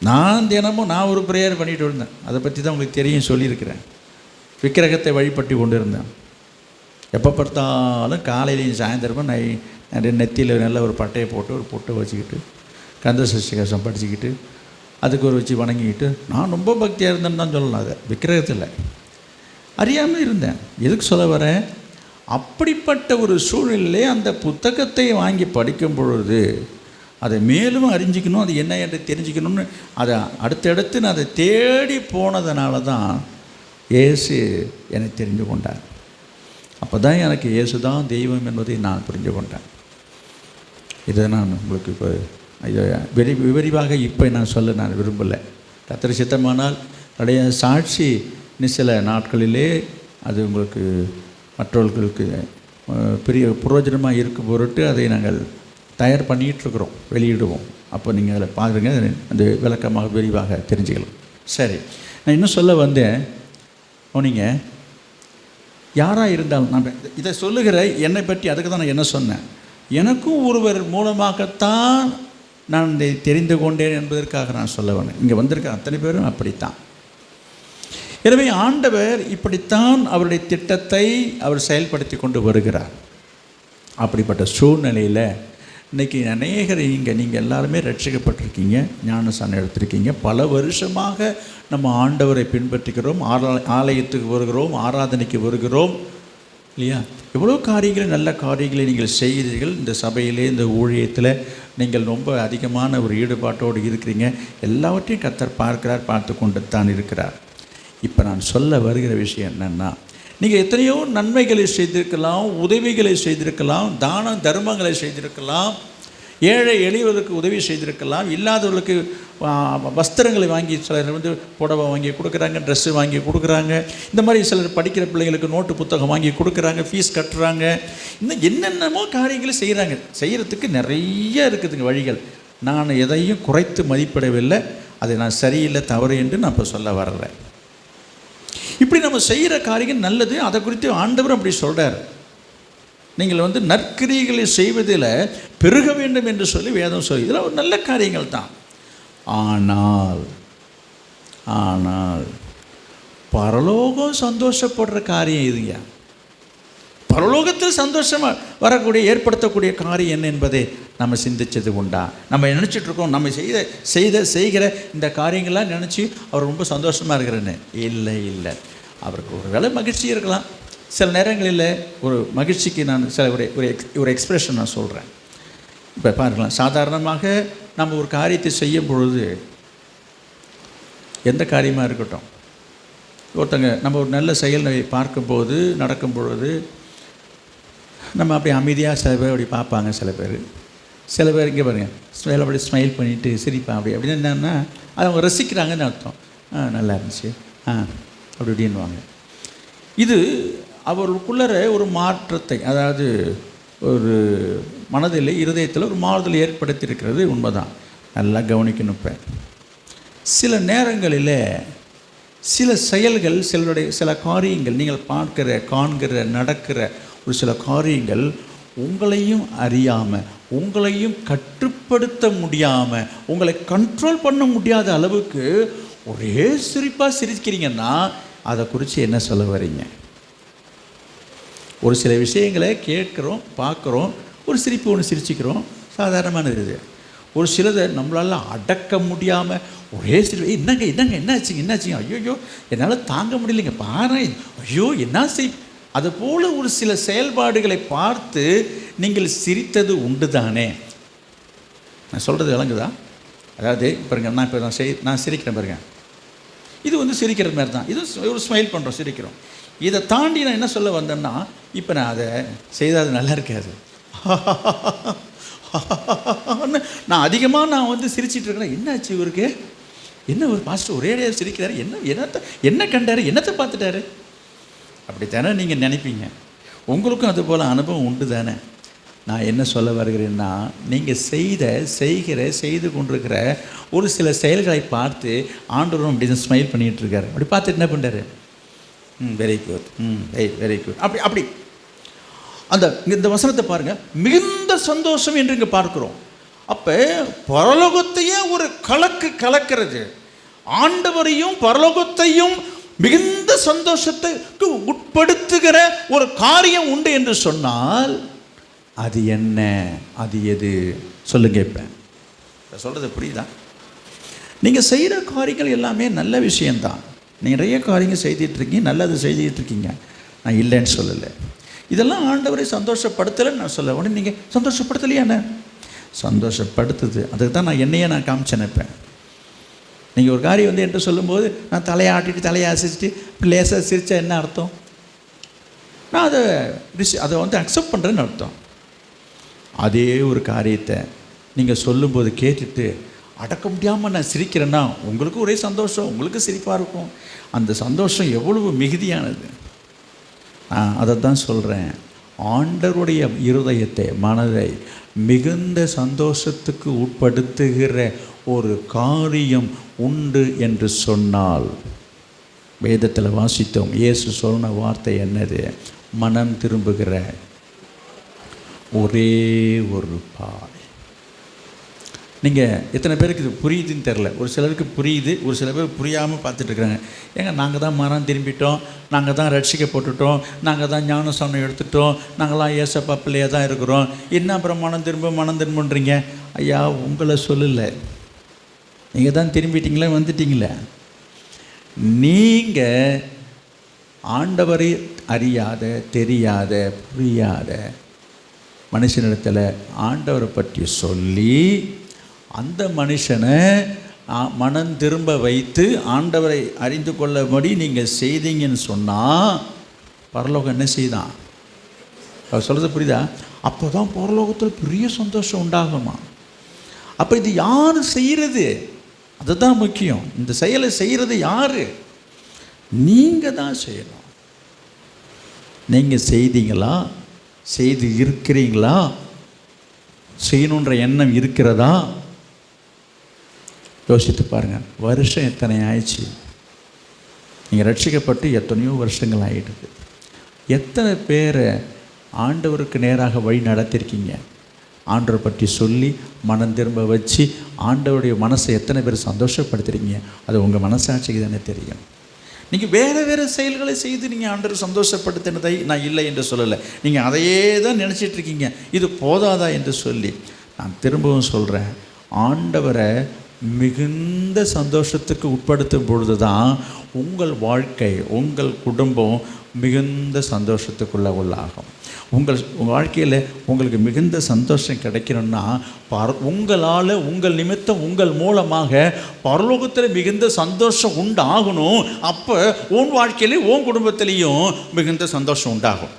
நான் தினமும் ஒரு ப்ரேயர் பண்ணிட்டு இருந்தேன். அதை பற்றி தான் உங்களுக்கு தெரியும், சொல்லியிருக்கிறேன். விக்கிரகத்தை வழிபட்டு கொண்டு இருந்தேன். எப்போ பார்த்தாலும் காலையிலையும் சாயந்தரமும் நான் நெத்தியில் நல்ல ஒரு பட்டையை போட்டு ஒரு பொட்டை வச்சுக்கிட்டு கந்த சஷ்டி கவசம் படிச்சுக்கிட்டு அதுக்கு ஒரு வச்சு வணங்கிக்கிட்டு நான் ரொம்ப பக்தியாக இருந்தேன்னு தான் சொல்லலாம். அதை விக்கிரகத்தில் அறியாமல் இருந்தேன். எதுக்கு சொல்ல வரேன், அப்படிப்பட்ட ஒரு சூழ்நிலையிலே அந்த புத்தகத்தை வாங்கி படிக்கும் பொழுது அதை மேலும் அறிஞ்சிக்கணும், அது என்ன என்று தெரிஞ்சுக்கணும்னு அதை அடுத்தடுத்து நான் அதை தேடி போனதுனால தான் இயேசு என்னை தெரிந்து கொண்டார். அப்போ தான் எனக்கு இயேசு தான் தெய்வம் என்பதை நான் புரிந்து கொண்டேன். இதை நான் உங்களுக்கு இப்போ விரிவாக இப்போ நான் சொல்ல நான் விரும்பலை. கர்த்தர் சித்தமானால் நிறைய சாட்சி சில நாட்களிலே அது உங்களுக்கு மற்றவர்களுக்கு பெரிய பிரயோஜனமாக இருக்கும் பொருட்டு அதை நாங்கள் தயார் பண்ணிகிட்ருக்குறோம், வெளியிடுவோம். அப்போ நீங்கள் அதில் பாருங்க, அது விளக்கமாக விரிவாக தெரிஞ்சுக்கலாம். சரி, நான் இன்னும் சொல்ல வந்தேன். நீங்கள் யாராக இருந்தாலும் நான் இதை சொல்லுகிற என்னை பற்றி அதுக்கு தான் நான் என்ன சொன்னேன், எனக்கும் ஒருவர் மூலமாகத்தான் நான் இதை தெரிந்து கொண்டேன் என்பதற்காக நான் சொல்ல வேணும். இங்கே வந்திருக்க அத்தனை பேரும் அப்படித்தான். எனவே ஆண்டவர் இப்படித்தான் அவருடைய திட்டத்தை அவர் செயல்படுத்தி கொண்டு வருகிறார். அப்படிப்பட்ட சூழ்நிலையில் இன்றைக்கி அநேகர் நீங்கள் எல்லாருமே ரட்சிக்கப்பட்டிருக்கீங்க, ஞானஸ்நானம் எடுத்திருக்கீங்க, பல வருஷமாக நம்ம ஆண்டவரை பின்பற்றுகிறோம், ஆலயத்துக்கு வருகிறோம், ஆராதனைக்கு வருகிறோம் இல்லையா? எவ்வளோ காரியங்களை, நல்ல காரியங்களை நீங்கள் செய்கிறீர்கள். இந்த சபையிலே, இந்த ஊழியத்தில் நீங்கள் ரொம்ப அதிகமான ஒரு ஈடுபாட்டோடு இருக்கிறீங்க. எல்லாவற்றையும் கர்த்தர் பார்க்கிறார், பார்த்து கொண்டு தான் இருக்கிறார். இப்போ நான் சொல்ல வருகிற விஷயம் என்னென்னா, நீங்கள் எத்தனையோ நன்மைகளை செய்திருக்கலாம், உதவிகளை செய்திருக்கலாம், தான தர்மங்களை செய்திருக்கலாம், ஏழை எளியவர்களுக்கு உதவி செய்திருக்கலாம், இல்லாதவர்களுக்கு வஸ்திரங்களை வாங்கி சிலர் வந்து புடவை வாங்கி கொடுக்குறாங்க, ட்ரெஸ்ஸு வாங்கி கொடுக்குறாங்க, இந்த மாதிரி சிலர் படிக்கிற பிள்ளைங்களுக்கு நோட்டு புத்தகம் வாங்கி கொடுக்குறாங்க, ஃபீஸ் கட்டுறாங்க, இன்னும் என்னென்னமோ காரியங்களை செய்கிறாங்க. செய்கிறதுக்கு நிறைய இருக்குதுங்க வழிகள். நான் எதையும் குறைத்து மதிப்பிடவில்லை, அது நான் சரியில்லை, தவறு என்று நான் இப்போ சொல்ல வர்றேன். இப்படி நம்ம செய்கிற காரியம் நல்லது, அதை குறித்து ஆண்டவர் அப்படி சொல்கிறார். நீங்கள் வந்து நற்கிரியைகளை செய்வதில் பெருக வேண்டும் என்று சொல்லி வேதம் சொல்லி, இதெல்லாம் ஒரு நல்ல காரியங்கள் தான். ஆனால் பரலோகம் சந்தோஷப்படுற காரியம் இதுங்க. பரலோகத்தில் சந்தோஷமாக வரக்கூடிய ஏற்படுத்தக்கூடிய காரியம் என்ன என்பதை நம்ம சிந்திச்சது உண்டா? நம்ம நினச்சிட்ருக்கோம் நம்ம செய்கிற இந்த காரியங்கள்லாம் நினச்சி அவர் ரொம்ப சந்தோஷமாக இருக்கிறேன்னு. இல்லை, அவருக்கு ஒரு வேளை மகிழ்ச்சி இருக்கலாம். சில நேரங்களில் ஒரு மகிழ்ச்சிக்கு நான் சில ஒரு எக்ஸ்பிரஷன் நான் சொல்கிறேன். இப்போ பாருங்களேன், சாதாரணமாக நம்ம ஒரு காரியத்தை செய்யும் பொழுது, எந்த காரியமாக இருக்கட்டும், ஒருத்தங்க நம்ம ஒரு நல்ல செயலை பார்க்கும்போது, நடக்கும் பொழுது நம்ம அப்படி அமைதியாக சில பேர் அப்படி பார்ப்பாங்க. சில பேர் இங்கே பாருங்கள், அப்படி ஸ்மைல் பண்ணிவிட்டு சிரிப்பான். அப்படின்னு என்னன்னா அதை அவங்க ரசிக்கிறாங்கன்னு அர்த்தம். நல்லா இருந்துச்சு, அப்படி இப்படின்வாங்க. இது அவர்களுக்குள்ளற ஒரு மாற்றத்தை, அதாவது ஒரு மனதில், இருதயத்தில் ஒரு மாறுதல் ஏற்படுத்தியிருக்கிறது உண்மைதான். நல்லா கவனிக்கணும். இப்போ சில நேரங்களில் சில செயல்கள், சில காரியங்கள், நீங்கள் காண்கிற நடக்கிற ஒரு சில காரியங்கள் உங்களையும் அறியாமல், உங்களையும் கட்டுப்படுத்த முடியாமல், உங்களை கண்ட்ரோல் பண்ண முடியாத அளவுக்கு ஒரே சிரிப்பாக சிரிக்கிறீங்கன்னா அதை குறித்து என்ன சொல்ல வரீங்க? ஒரு சில விஷயங்களை கேட்குறோம், பார்க்குறோம், ஒரு சிரிப்பு ஒன்று சிரிச்சுக்கிறோம், சாதாரணமானது இது. ஒரு சிலதை நம்மளால் அடக்க முடியாமல் ஒரே சில என்னங்க என்னங்க என்னாச்சுங்க ஐயோ என்னால் தாங்க முடியலைங்க பாரு ஐயோ என்ன செய். அதுபோல் ஒரு சில செயல்பாடுகளை பார்த்து நீங்கள் சிரித்தது உண்டு தானே? நான் சொல்கிறது விளங்குதா? அதாவது பாருங்க, நான் சிரிக்கிறேன் பாருங்க, இது வந்து சிரிக்கிற மாதிரி தான். இது ஒரு ஸ்மைல் பண்ணுறோம், சிரிக்கிறோம். இதை தாண்டி நான் என்ன சொல்ல வந்தேன்னா, இப்போ நான் அதை செய்தால் அது நல்லா இருக்காது. நான் அதிகமாக நான் வந்து சிரிச்சிட்டு இருக்கிறேன். என்னாச்சு இவருக்கு? என்ன ஒரு பாஸ்டர் ஒரே சிரிக்கிறாரு? என்ன கண்டாரு? என்னத்தை பார்த்துட்டாரு? அப்படி தானே நீங்கள் நினைப்பீங்க. உங்களுக்கும் அது போல் அனுபவம் உண்டு தானே? நான் என்ன சொல்ல வருகிறேன்னா, நீங்கள் செய்து கொண்டிருக்கிற ஒரு சில செயல்களை பார்த்து ஆண்டவரும் அப்படி தான் ஸ்மைல் பண்ணிகிட்ருக்காரு. அப்படி பார்த்துட்டு என்ன பண்ணுறாரு? Very good, very good. அப்படி இந்த வசனத்தை பாருங்கள், மிகுந்த சந்தோஷம் என்று இங்கே பார்க்குறோம். அப்போ பரலோகத்தையே ஒரு கலக்கிறது, ஆண்டவரையும் பரலோகத்தையும் மிகுந்த சந்தோஷத்துக்கு உட்படுத்துகிற ஒரு காரியம் உண்டு என்று சொன்னால் அது என்ன? அது எது? சொல்லுங்க. இப்போ சொல்கிறது புரியுதா? நீங்கள் செய்கிற காரியங்கள் எல்லாமே நல்ல விஷயந்தான். நீங்கள் நிறைய காரியங்கள் செய்துட்ருக்கீங்க, நல்லது செய்துட்ருக்கீங்க, நான் இல்லைன்னு சொல்லலை. இதெல்லாம் ஆண்டவரை சந்தோஷப்படுத்தலைன்னு நான் சொல்ல. உடனே நீங்கள் சந்தோஷப்படுத்தலையாண்ணே? சந்தோஷப்படுத்துது. அதுக்கு தான் நான் என்னையே நான் காமிச்சேன்ப்பேன். நீங்கள் ஒரு காரியம் வந்து என்கிட்ட சொல்லும்போது நான் தலையை ஆட்டிட்டு தலையை அசைச்சிட்டு லேசாக சிரித்தா என்ன அர்த்தம்? நான் அதை வந்து அக்செப்ட் பண்ணுறேன்னு அர்த்தம். அதே ஒரு காரியத்தை நீங்கள் சொல்லும்போது கேட்டுட்டு அடக்க முடியாமல் நான் சிரிக்கிறேன்னா உங்களுக்கு ஒரே சந்தோஷம், உங்களுக்கு சிரிப்பாக இருக்கும். அந்த சந்தோஷம் எவ்வளவு மிகுதியானது. அதை தான் சொல்கிறேன். ஆண்டவருடைய இருதயத்தை, மனதை மிகுந்த சந்தோஷத்துக்கு உட்படுத்துகிற ஒரு காரியம் உண்டு என்று சொன்னால், வேதத்தில் வாசித்தோம், இயேசு சொன்ன வார்த்தை என்னது? மனம் திரும்புகிற ஒரே ஒரு பாய். நீங்கள் எத்தனை பேருக்கு இது புரியுதுன்னு தெரில. ஒரு சிலருக்கு புரியுது, ஒரு சில பேர் புரியாமல் பார்த்துட்ருக்குறாங்க. ஏங்க நாங்கள் தான் மனம் திரும்பிட்டோம், நாங்கள் தான் ரட்சிக்கப்பட்டுட்டோம், நாங்கள் தான் ஞானஸ்நானம் எடுத்துட்டோம், நாங்களாம் ஏசப்பா பிள்ளையாக தான் இருக்கிறோம், என்ன அப்புறம் மனம் திரும்புன்றீங்க? ஐயா, உங்களை சொல்லலை, நீங்கள் தான் திரும்பிட்டீங்களே, வந்துட்டீங்களே. நீங்கள் ஆண்டவரை அறியாத, தெரியாத, புரியாத மனுஷனிடத்தில் ஆண்டவரை பற்றி சொல்லி அந்த மனுஷனை மனம் திரும்ப வைத்து ஆண்டவரை அறிந்து கொள்ளபடி நீங்கள் செய்தீங்கன்னு சொன்னால் பரலோகம் என்ன செய்தான்? அவர் சொல்கிறது புரியுதா? அப்போ தான் பரலோகத்தில் பெரிய சந்தோஷம் உண்டாகுமா. அப்போ இது யார் செய்கிறது? அதுதான் முக்கியம். இந்த செயலை செய்கிறது யார்? நீங்கள் தான் செய்யணும். நீங்கள் செய்தீங்களா? செய்து இருக்கிறீங்களா? செய்யணுன்ற எண்ணம் இருக்கிறதா? யோசித்து பாருங்கள். வருஷம் எத்தனை ஆயிடுச்சு? நீங்கள் ரட்சிக்கப்பட்டு எத்தனையோ வருஷங்கள் ஆகிடுது. எத்தனை பேரை ஆண்டவருக்கு நேராக வழி நடத்திருக்கீங்க? ஆண்டவரை பற்றி சொல்லி மனம் திரும்ப வச்சு ஆண்டவருடைய மனசை எத்தனை பேர் சந்தோஷப்படுத்துறீங்க? அது உங்கள் மனசாட்சிக்கு தானே தெரியும். நீங்கள் வேறு செயல்களை செய்து நீங்கள் ஆண்டவரை சந்தோஷப்படுத்தினதை நான் இல்லை என்று சொல்லலை. நீங்கள் அதையே தான் நினச்சிட்ருக்கீங்க. இது போதாதா என்று சொல்லி நான் திரும்பவும் சொல்கிறேன், ஆண்டவரை மிகுந்த சந்தோஷத்துக்கு உட்படுத்தும் பொழுது தான் உங்கள் வாழ்க்கை, உங்கள் குடும்பம் மிகுந்த சந்தோஷத்துக்குள்ள உள்ளாகும். உங்கள் வாழ்க்கையில் உங்களுக்கு மிகுந்த சந்தோஷம் கிடைக்கணும்னா உங்களால், உங்கள் நிமித்தம், உங்கள் மூலமாக பரலோகத்தில் மிகுந்த சந்தோஷம் உண்டாகணும். அப்போ உன் வாழ்க்கையிலையும் உன் குடும்பத்திலையும் மிகுந்த சந்தோஷம் உண்டாகும்.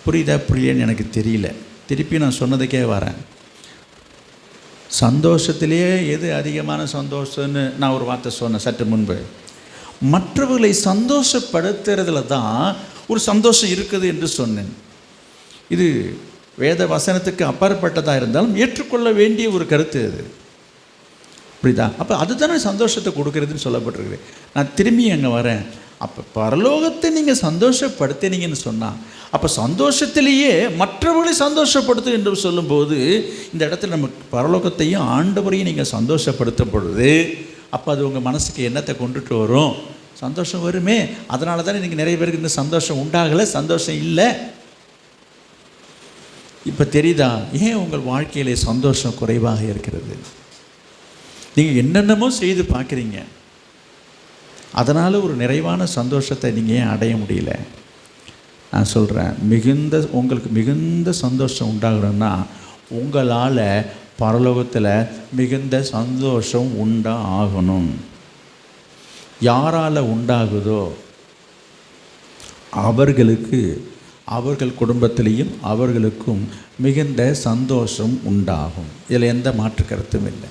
புரியுதா புரியலன்னு எனக்கு தெரியல. திருப்பி நான் சொன்னதுக்கே வரேன். சந்தோஷத்திலேயே எது அதிகமான சந்தோஷம்னு நான் ஒரு வார்த்தை சொன்னேன் சற்று முன்பு. மற்றவர்களை சந்தோஷப்படுத்துறதுல தான் ஒரு சந்தோஷம் இருக்குது என்று சொன்னேன். இது வேத வசனத்துக்கு அப்பாற்பட்டதாக இருந்தாலும் ஏற்றுக்கொள்ள வேண்டிய ஒரு கருத்து அது. புரியுதா? அப்போ அதுதானே சந்தோஷத்தை கொடுக்கறதுன்னு சொல்லப்பட்டிருக்கு. நான் திரும்பி அங்கே வரேன். அப்போ பரலோகத்தை நீங்கள் சந்தோஷப்படுத்தினீங்கன்னு சொன்னால், அப்போ சந்தோஷத்திலேயே மற்றவர்களை சந்தோஷப்படுத்து என்று சொல்லும்போது இந்த இடத்துல நம்ம பரலோகத்தையும் ஆண்டவரையும் நீங்கள் சந்தோஷப்படுத்தும் பொழுது அப்போ அது உங்கள் மனசுக்கு என்னத்தை கொண்டுட்டு வரும்? சந்தோஷம் வருமே. அதனால தானே நீங்கள் நிறைய பேருக்கு இந்த சந்தோஷம் உண்டாகலை, சந்தோஷம் இல்லை. இப்போ தெரியுதா ஏன் உங்கள் வாழ்க்கையிலே சந்தோஷம் குறைவாக இருக்கிறது? நீங்கள் என்னென்னமோ செய்து பார்க்குறீங்க, அதனால் ஒரு நிறைவான சந்தோஷத்தை நீங்கள் ஏன் அடைய முடியல? நான் சொல்கிறேன், உங்களுக்கு மிகுந்த சந்தோஷம் உண்டாகணும்னா உங்களால் பரலோகத்தில் மிகுந்த சந்தோஷம் உண்டாகணும். யாரால் உண்டாகுதோ அவர்களுக்கு, அவர்கள் குடும்பத்திலையும் அவர்களுக்கும் மிகுந்த சந்தோஷம் உண்டாகும். இதில் எந்த மாற்று கருத்தும் இல்லை.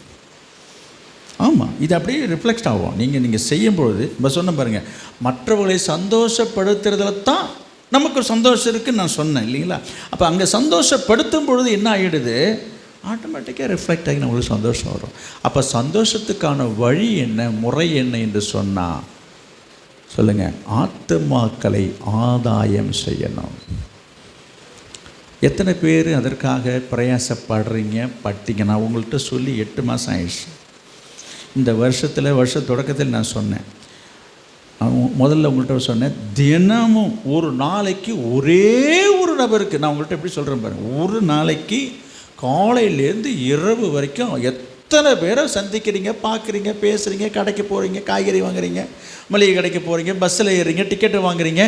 ஆமாம், இது அப்படியே ரிஃப்ளெக்ட் ஆகும். நீங்கள் செய்யும்பொழுது இப்போ சொன்ன பாருங்கள், மற்றவர்களை சந்தோஷப்படுத்துறதுல தான் நமக்கு சந்தோஷம் இருக்குதுன்னு நான் சொன்னேன் இல்லைங்களா? அப்போ அங்கே சந்தோஷப்படுத்தும் பொழுது என்ன ஆகிடுது, ஆட்டோமேட்டிக்காக ரிஃப்ளெக்ட் ஆகி நம்மளுக்கு சந்தோஷம் வரும். அப்போ சந்தோஷத்துக்கான வழி என்ன, முறை என்ன என்று சொன்னால் சொல்லுங்கள், ஆத்துமாக்களை ஆதாயம் செய்யணும். எத்தனை பேர் அதற்காக பிரயாசப்படுறீங்க பட்டீங்க? நான் உங்கள்கிட்ட சொல்லி 8 மாதம் ஆயிடுச்சு. இந்த வருஷ தொடக்கத்தில் நான் சொன்னேன், முதல்ல உங்கள்கிட்ட சொன்னேன், தினமும் ஒரு நாளைக்கு ஒரே ஒரு நபருக்கு, நான் உங்கள்கிட்ட எப்படி சொல்கிறேன் பாருங்கள், ஒரு நாளைக்கு காலையிலேருந்து இரவு வரைக்கும் எத்தனை பேரை சந்திக்கிறீங்க, பார்க்குறீங்க, பேசுகிறீங்க, கடைக்கு போகிறீங்க, காய்கறி வாங்குறீங்க, மளிகை கடைக்கு போகிறீங்க, பஸ்ஸில் ஏறுறீங்க, டிக்கெட்டு வாங்குறீங்க,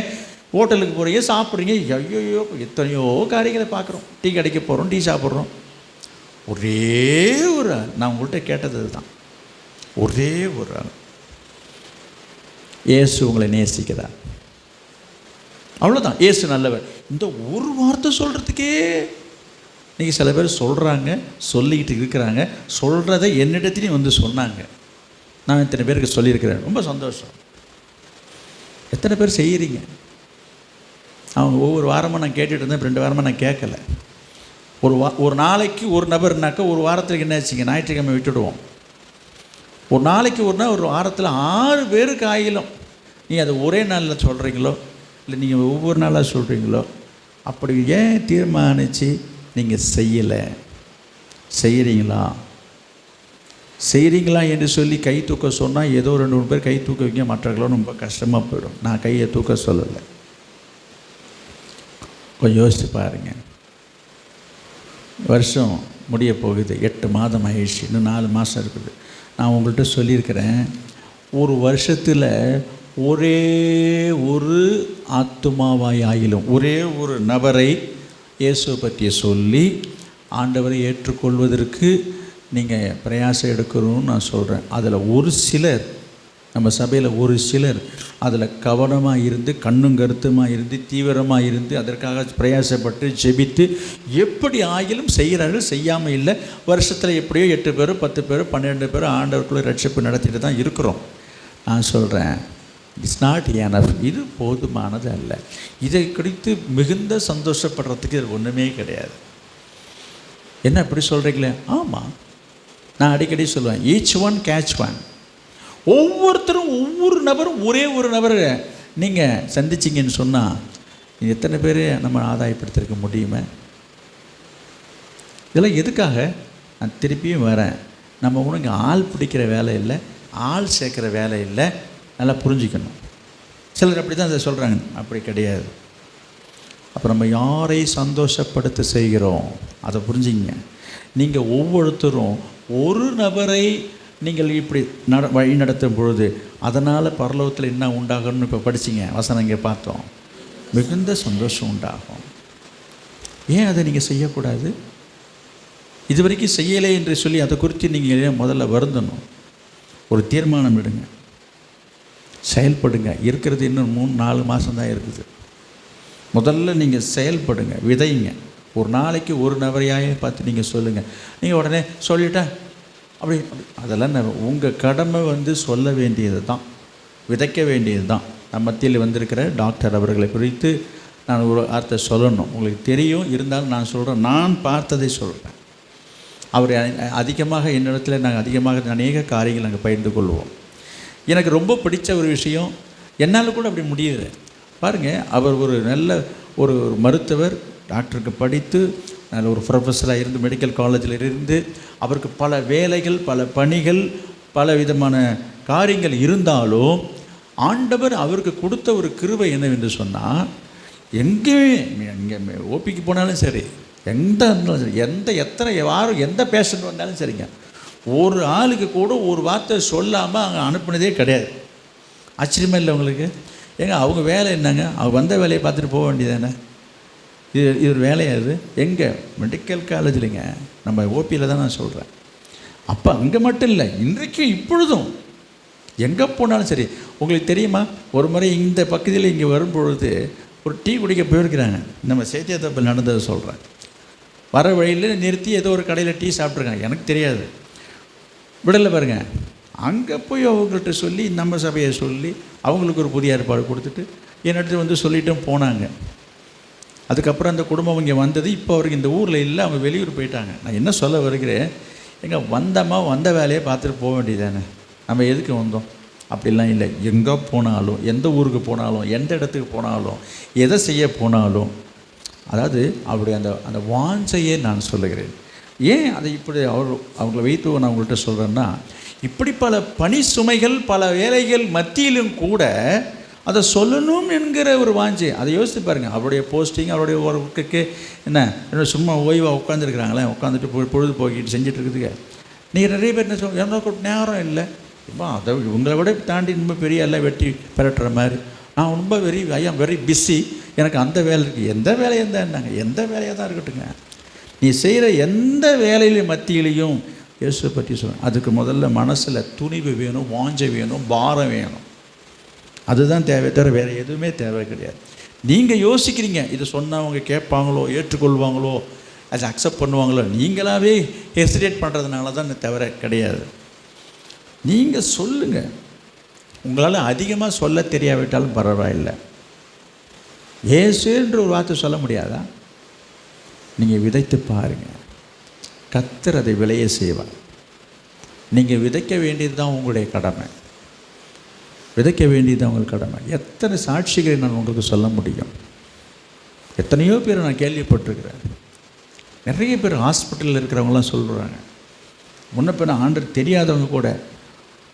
ஹோட்டலுக்கு போகிறீங்க, சாப்பிட்றீங்க, ஐயோ எத்தனையோ காரியங்களை பார்க்குறோம். டீ கடைக்கு போகிறோம், டீ சாப்பிட்றோம். ஒரே ஒரு ஆள், நான் உங்கள்கிட்ட கேட்டது தான், ஒரே ஒரு ஆள், இயேசு உங்களை நேசிக்கிறார். அவ்வளோதான். இயேசு நல்லவர். இந்த ஒரு வார்த்தை சொல்கிறதுக்கே நீங்கள் சில பேர் சொல்கிறாங்க, சொல்லிக்கிட்டு இருக்கிறாங்க, சொல்கிறத என்னிடத்துலையும் வந்து சொன்னாங்க. நான் இத்தனை பேருக்கு சொல்லியிருக்கிறேன், ரொம்ப சந்தோஷம். எத்தனை பேர் செய்கிறீங்க? அவங்க ஒவ்வொரு வாரமாக நான் கேட்டுகிட்டு இருந்தேன், 2 வாரமாக நான் கேட்கலை. ஒரு நாளைக்கு ஒரு நபர்னாக்கா ஒரு வாரத்துக்கு என்ன ஆச்சுங்க, ஞாயிற்றுக்கிழமை விட்டுடுவோம். ஒரு நாளைக்கு ஒரு நாள், ஒரு வாரத்தில் 6 பேருக்கு ஆகிலும் நீங்கள் அதை ஒரே நாளில் சொல்கிறீங்களோ இல்லை நீங்கள் ஒவ்வொரு நாளாக சொல்கிறீங்களோ, அப்படி ஏன் தீர்மானித்து நீங்கள் செய்கிறீங்களா என்று சொல்லி கை தூக்க சொன்னால் ஏதோ 2-3 பேர் கை தூக்க வைங்க, மற்றவர்களும் ரொம்ப கஷ்டமாக போயிடும். நான் கையை தூக்க சொல்லலை. கொஞ்சம் யோசித்து பாருங்கள். வருஷம் முடிய போகுது, 8 மாதம் ஆயிடுச்சு, இன்னும் 4 மாதம் இருக்குது. நான் உங்கள்கிட்ட சொல்லியிருக்கிறேன், ஒரு வருஷத்தில் ஒரே ஒரு ஆத்துமாவாய் ஆகிலும், ஒரே ஒரு நபரை இயேசுவை பற்றி சொல்லி ஆண்டவரை ஏற்றுக்கொள்வதற்கு நீங்கள் பிரயாசம் எடுக்கணும்னு நான் சொல்கிறேன். அதில் ஒரு சிலர், நம்ம சபையில் ஒரு சிலர் அதில் கவனமாக இருந்து, கண்ணும் கருத்துமாக இருந்து, தீவிரமாக இருந்து, அதற்காக பிரயாசப்பட்டு ஜெபித்து எப்படி ஆகிலும் செய்கிறார்கள். செய்யாமல் இல்லை. வருஷத்தில் எப்படியோ 8 பேர் 10 பேர் 12 பேர் ஆண்டவருக்குள்ளே ரட்சிப்பு நடத்திட்டு தான் இருக்கிறோம். நான் சொல்கிறேன், இட்ஸ் நாட் எனஃப். இது போதுமானது அல்ல. இதை குறித்து மிகுந்த சந்தோஷப்படுறதுக்கு இது ஒன்றுமே கிடையாது. என்ன இப்படி சொல்கிறீங்களே? ஆமாம், நான் அடிக்கடி சொல்லுவேன், ஈச் ஒன் கேட்ச் ஒன். ஒவ்வொருத்தரும், ஒவ்வொரு நபரும், ஒரே ஒரு நபரை நீங்கள் சந்திச்சிங்கன்னு சொன்னால் எத்தனை பேர் நம்ம ஆதாயப்படுத்திருக்க முடியுமே? இதெல்லாம் எதுக்காக? நான் திருப்பியும் வரேன், நம்ம ஒன்றும் இங்கே ஆள் பிடிக்கிற வேலை இல்லை, ஆள் சேர்க்குற வேலை இல்லை. நல்லா புரிஞ்சுக்கணும். சிலர் அப்படி தான் அதை சொல்கிறாங்க, அப்படி கிடையாது. அப்போ நம்ம யாரை சந்தோஷப்படுத்த செய்கிறோம் அதை புரிஞ்சுங்க. நீங்கள் ஒவ்வொருத்தரும் ஒரு நபரை நீங்கள் இப்படி வழி நடத்தும் பொழுது அதனால் பரலோகத்தில் என்ன உண்டாகணும்னு இப்போ படிச்சிங்க, வசனம் இங்கே பார்த்தோம், மிகுந்த சந்தோஷம் உண்டாகும். ஏன் அதை நீங்கள் செய்யக்கூடாது? இது வரைக்கும் செய்யலை என்று சொல்லி அதை குறித்து நீங்கள் முதல்ல வருந்தணும். ஒரு தீர்மானம் எடுங்க, செயல்படுங்க. இருக்கிறது இன்னும் 3-4 மாதம்தான் இருக்குது. முதல்ல நீங்கள் செயல்படுங்க, விதைங்க. ஒரு நாளைக்கு ஒரு நபரையாக பார்த்து நீங்கள் சொல்லுங்கள். நீங்கள் உடனே சொல்லிட்டா அப்படி அதெல்லாம் உங்கள் கடமை சொல்ல வேண்டியது தான், விதைக்க வேண்டியது தான். நம்ம மத்தியில் வந்திருக்கிற டாக்டர் அவர்களை குறித்து நான் ஒரு வார்த்தை சொல்லணும். உங்களுக்கு தெரியும், இருந்தாலும் நான் சொல்கிறேன், நான் பார்த்ததை சொல்கிறேன். அவர் அதிகமாக என்னிடத்தில் நாங்கள் அதிகமாக அநேக காரியங்கள் நாங்கள் பகிர்ந்து கொள்வோம். எனக்கு ரொம்ப பிடிச்ச ஒரு விஷயம், என்னால் கூட அப்படி முடியல பாருங்கள். அவர் ஒரு நல்ல ஒரு மருத்துவர், டாக்டருக்கு படித்து நல்ல ஒரு ப்ரொஃபஸராக இருந்து, மெடிக்கல் காலேஜில் இருந்து, அவருக்கு பல வேலைகள், பல பணிகள், பல விதமான காரியங்கள் இருந்தாலும் ஆண்டவர் அவருக்கு கொடுத்த ஒரு கிருபை என்னவென்று சொன்னால், எங்கே ஓபிக்கு போனாலும் சரி, எத்தனை யாரும் எந்த பேஷண்ட் வந்தாலும் சரிங்க, ஒரு ஆளுக்கு கூட ஒரு வார்த்தை சொல்லாமல் அங்கே அனுப்புனதே கிடையாது. ஆச்சரியமா இல்லை உங்களுக்கு? ஏங்க அவங்க வேலை என்னங்க? அவங்க வந்த வேலையை பார்த்துட்டு போக வேண்டியதானே? இது ஒரு வேலையாது. எங்கே? மெடிக்கல் காலேஜ்லைங்க, நம்ம ஓபியில் தான் நான் சொல்கிறேன். அப்போ அங்கே மட்டும் இல்லை, இன்றைக்கும் இப்பொழுதும் எங்கே போனாலும் சரி. உங்களுக்கு தெரியுமா, ஒரு முறை இந்த பக்கத்தில் இங்கே வரும்பொழுது ஒரு டீ குடிக்க போயிருக்கிறாங்க. நம்ம சேத்தியாத்தப்பில் நடந்ததை சொல்கிறேன். வர வழியில் நிறுத்தி ஏதோ ஒரு கடையில் டீ சாப்பிட்ருக்காங்க, எனக்கு தெரியாது, விடலை பாருங்க. அங்கே போய் அவங்கள்ட்ட சொல்லி, நம்ம சபையை சொல்லி அவங்களுக்கு ஒரு புதிய ஏற்பாடு கொடுத்துட்டு என்னட்டு வந்து சொல்லிட்டும் போனாங்க. அதுக்கப்புறம் அந்த குடும்பம் இங்கே வந்தது. இப்போ அவருக்கு இந்த ஊரில் இல்லை, அவங்க வெளியூர் போயிட்டாங்க. நான் என்ன சொல்ல வருகிறேன், எங்கே வந்தோமா வந்த வேலையை பார்த்துட்டு போக வேண்டியதானே, நம்ம எதுக்கு வந்தோம்? அப்படிலாம் இல்லை. எங்கே போனாலும், எந்த ஊருக்கு போனாலும், எந்த இடத்துக்கு போனாலும், எதை செய்ய போனாலும், அதாவது அவருடைய அந்த வாஞ்சையே நான் சொல்லுகிறேன். ஏன் அதை இப்படி அவங்கள வைத்து நான் அவங்கள்ட்ட சொல்கிறேன்னா, இப்படி பல பணி சுமைகள், பல வேலைகள் மத்தியிலும் கூட அதை சொல்லணும் என்கிற ஒரு வாஞ்சை. அதை யோசித்து பாருங்கள். அவருடைய போஸ்டிங், அவருடைய ஒர்க்குக்கு என்ன சும்மா ஓய்வாக உட்காந்துருக்குறாங்களே, உட்காந்துட்டு பொழுது போக்கிட்டு செஞ்சுட்டு இருக்குதுங்க. நீங்கள் நிறைய பேர் என்ன சொல்ல, எனக்கு நேரம் இல்லை, இப்போ அதை இவங்களை விட தாண்டி ரொம்ப பெரிய எல்லாம் வெட்டி பெரட்டுற மாதிரி, நான் ரொம்ப ஐ ஆம் வெரி பிஸி, எனக்கு அந்த வேலை இருக்குது. எந்த வேலையாக இருந்தால் என்னங்க, எந்த வேலையாக தான் இருக்கட்டுங்க, நீ செய்கிற எந்த வேலையிலையும் மத்தியிலையும் இயேசுவை பற்றி சொல்லணும். அதுக்கு முதல்ல மனசில் துணிவு வேணும், வாஞ்சை வேணும், பாரம் வேணும். அதுதான் தேவை, தவிர வேறு எதுவுமே தேவை கிடையாது. நீங்கள் யோசிக்கிறீங்க, இதை சொன்னால் அவங்க கேட்பாங்களோ, ஏற்றுக்கொள்வாங்களோ, அதை அக்செப்ட் பண்ணுவாங்களோ, நீங்களாகவே ஹெசிடேட் பண்ணுறதுனால தான் தவிர கிடையாது. நீங்கள் சொல்லுங்கள். உங்களால் அதிகமாக சொல்ல தெரியாவிட்டாலும் பரவாயில்லை. இயேசுன்ற ஒரு வார்த்தை சொல்ல முடியாதா? நீங்கள் விதைத்து பாருங்கள், கர்த்தர் அதை விளைய செய்வார். நீங்கள் விதைக்க வேண்டியது தான் உங்களுடைய கடமை, விதைக்க வேண்டியது தான் உங்களுக்கு கடமை. எத்தனை சாட்சிகளை நான் உங்களுக்கு சொல்ல முடியும்? எத்தனையோ பேர் நான் கேள்விப்பட்டிருக்கிறேன். நிறைய பேர் ஹாஸ்பிட்டலில் இருக்கிறவங்களாம் சொல்கிறாங்க, முன்ன பின்ன ஆண்டவர் தெரியாதவங்க கூட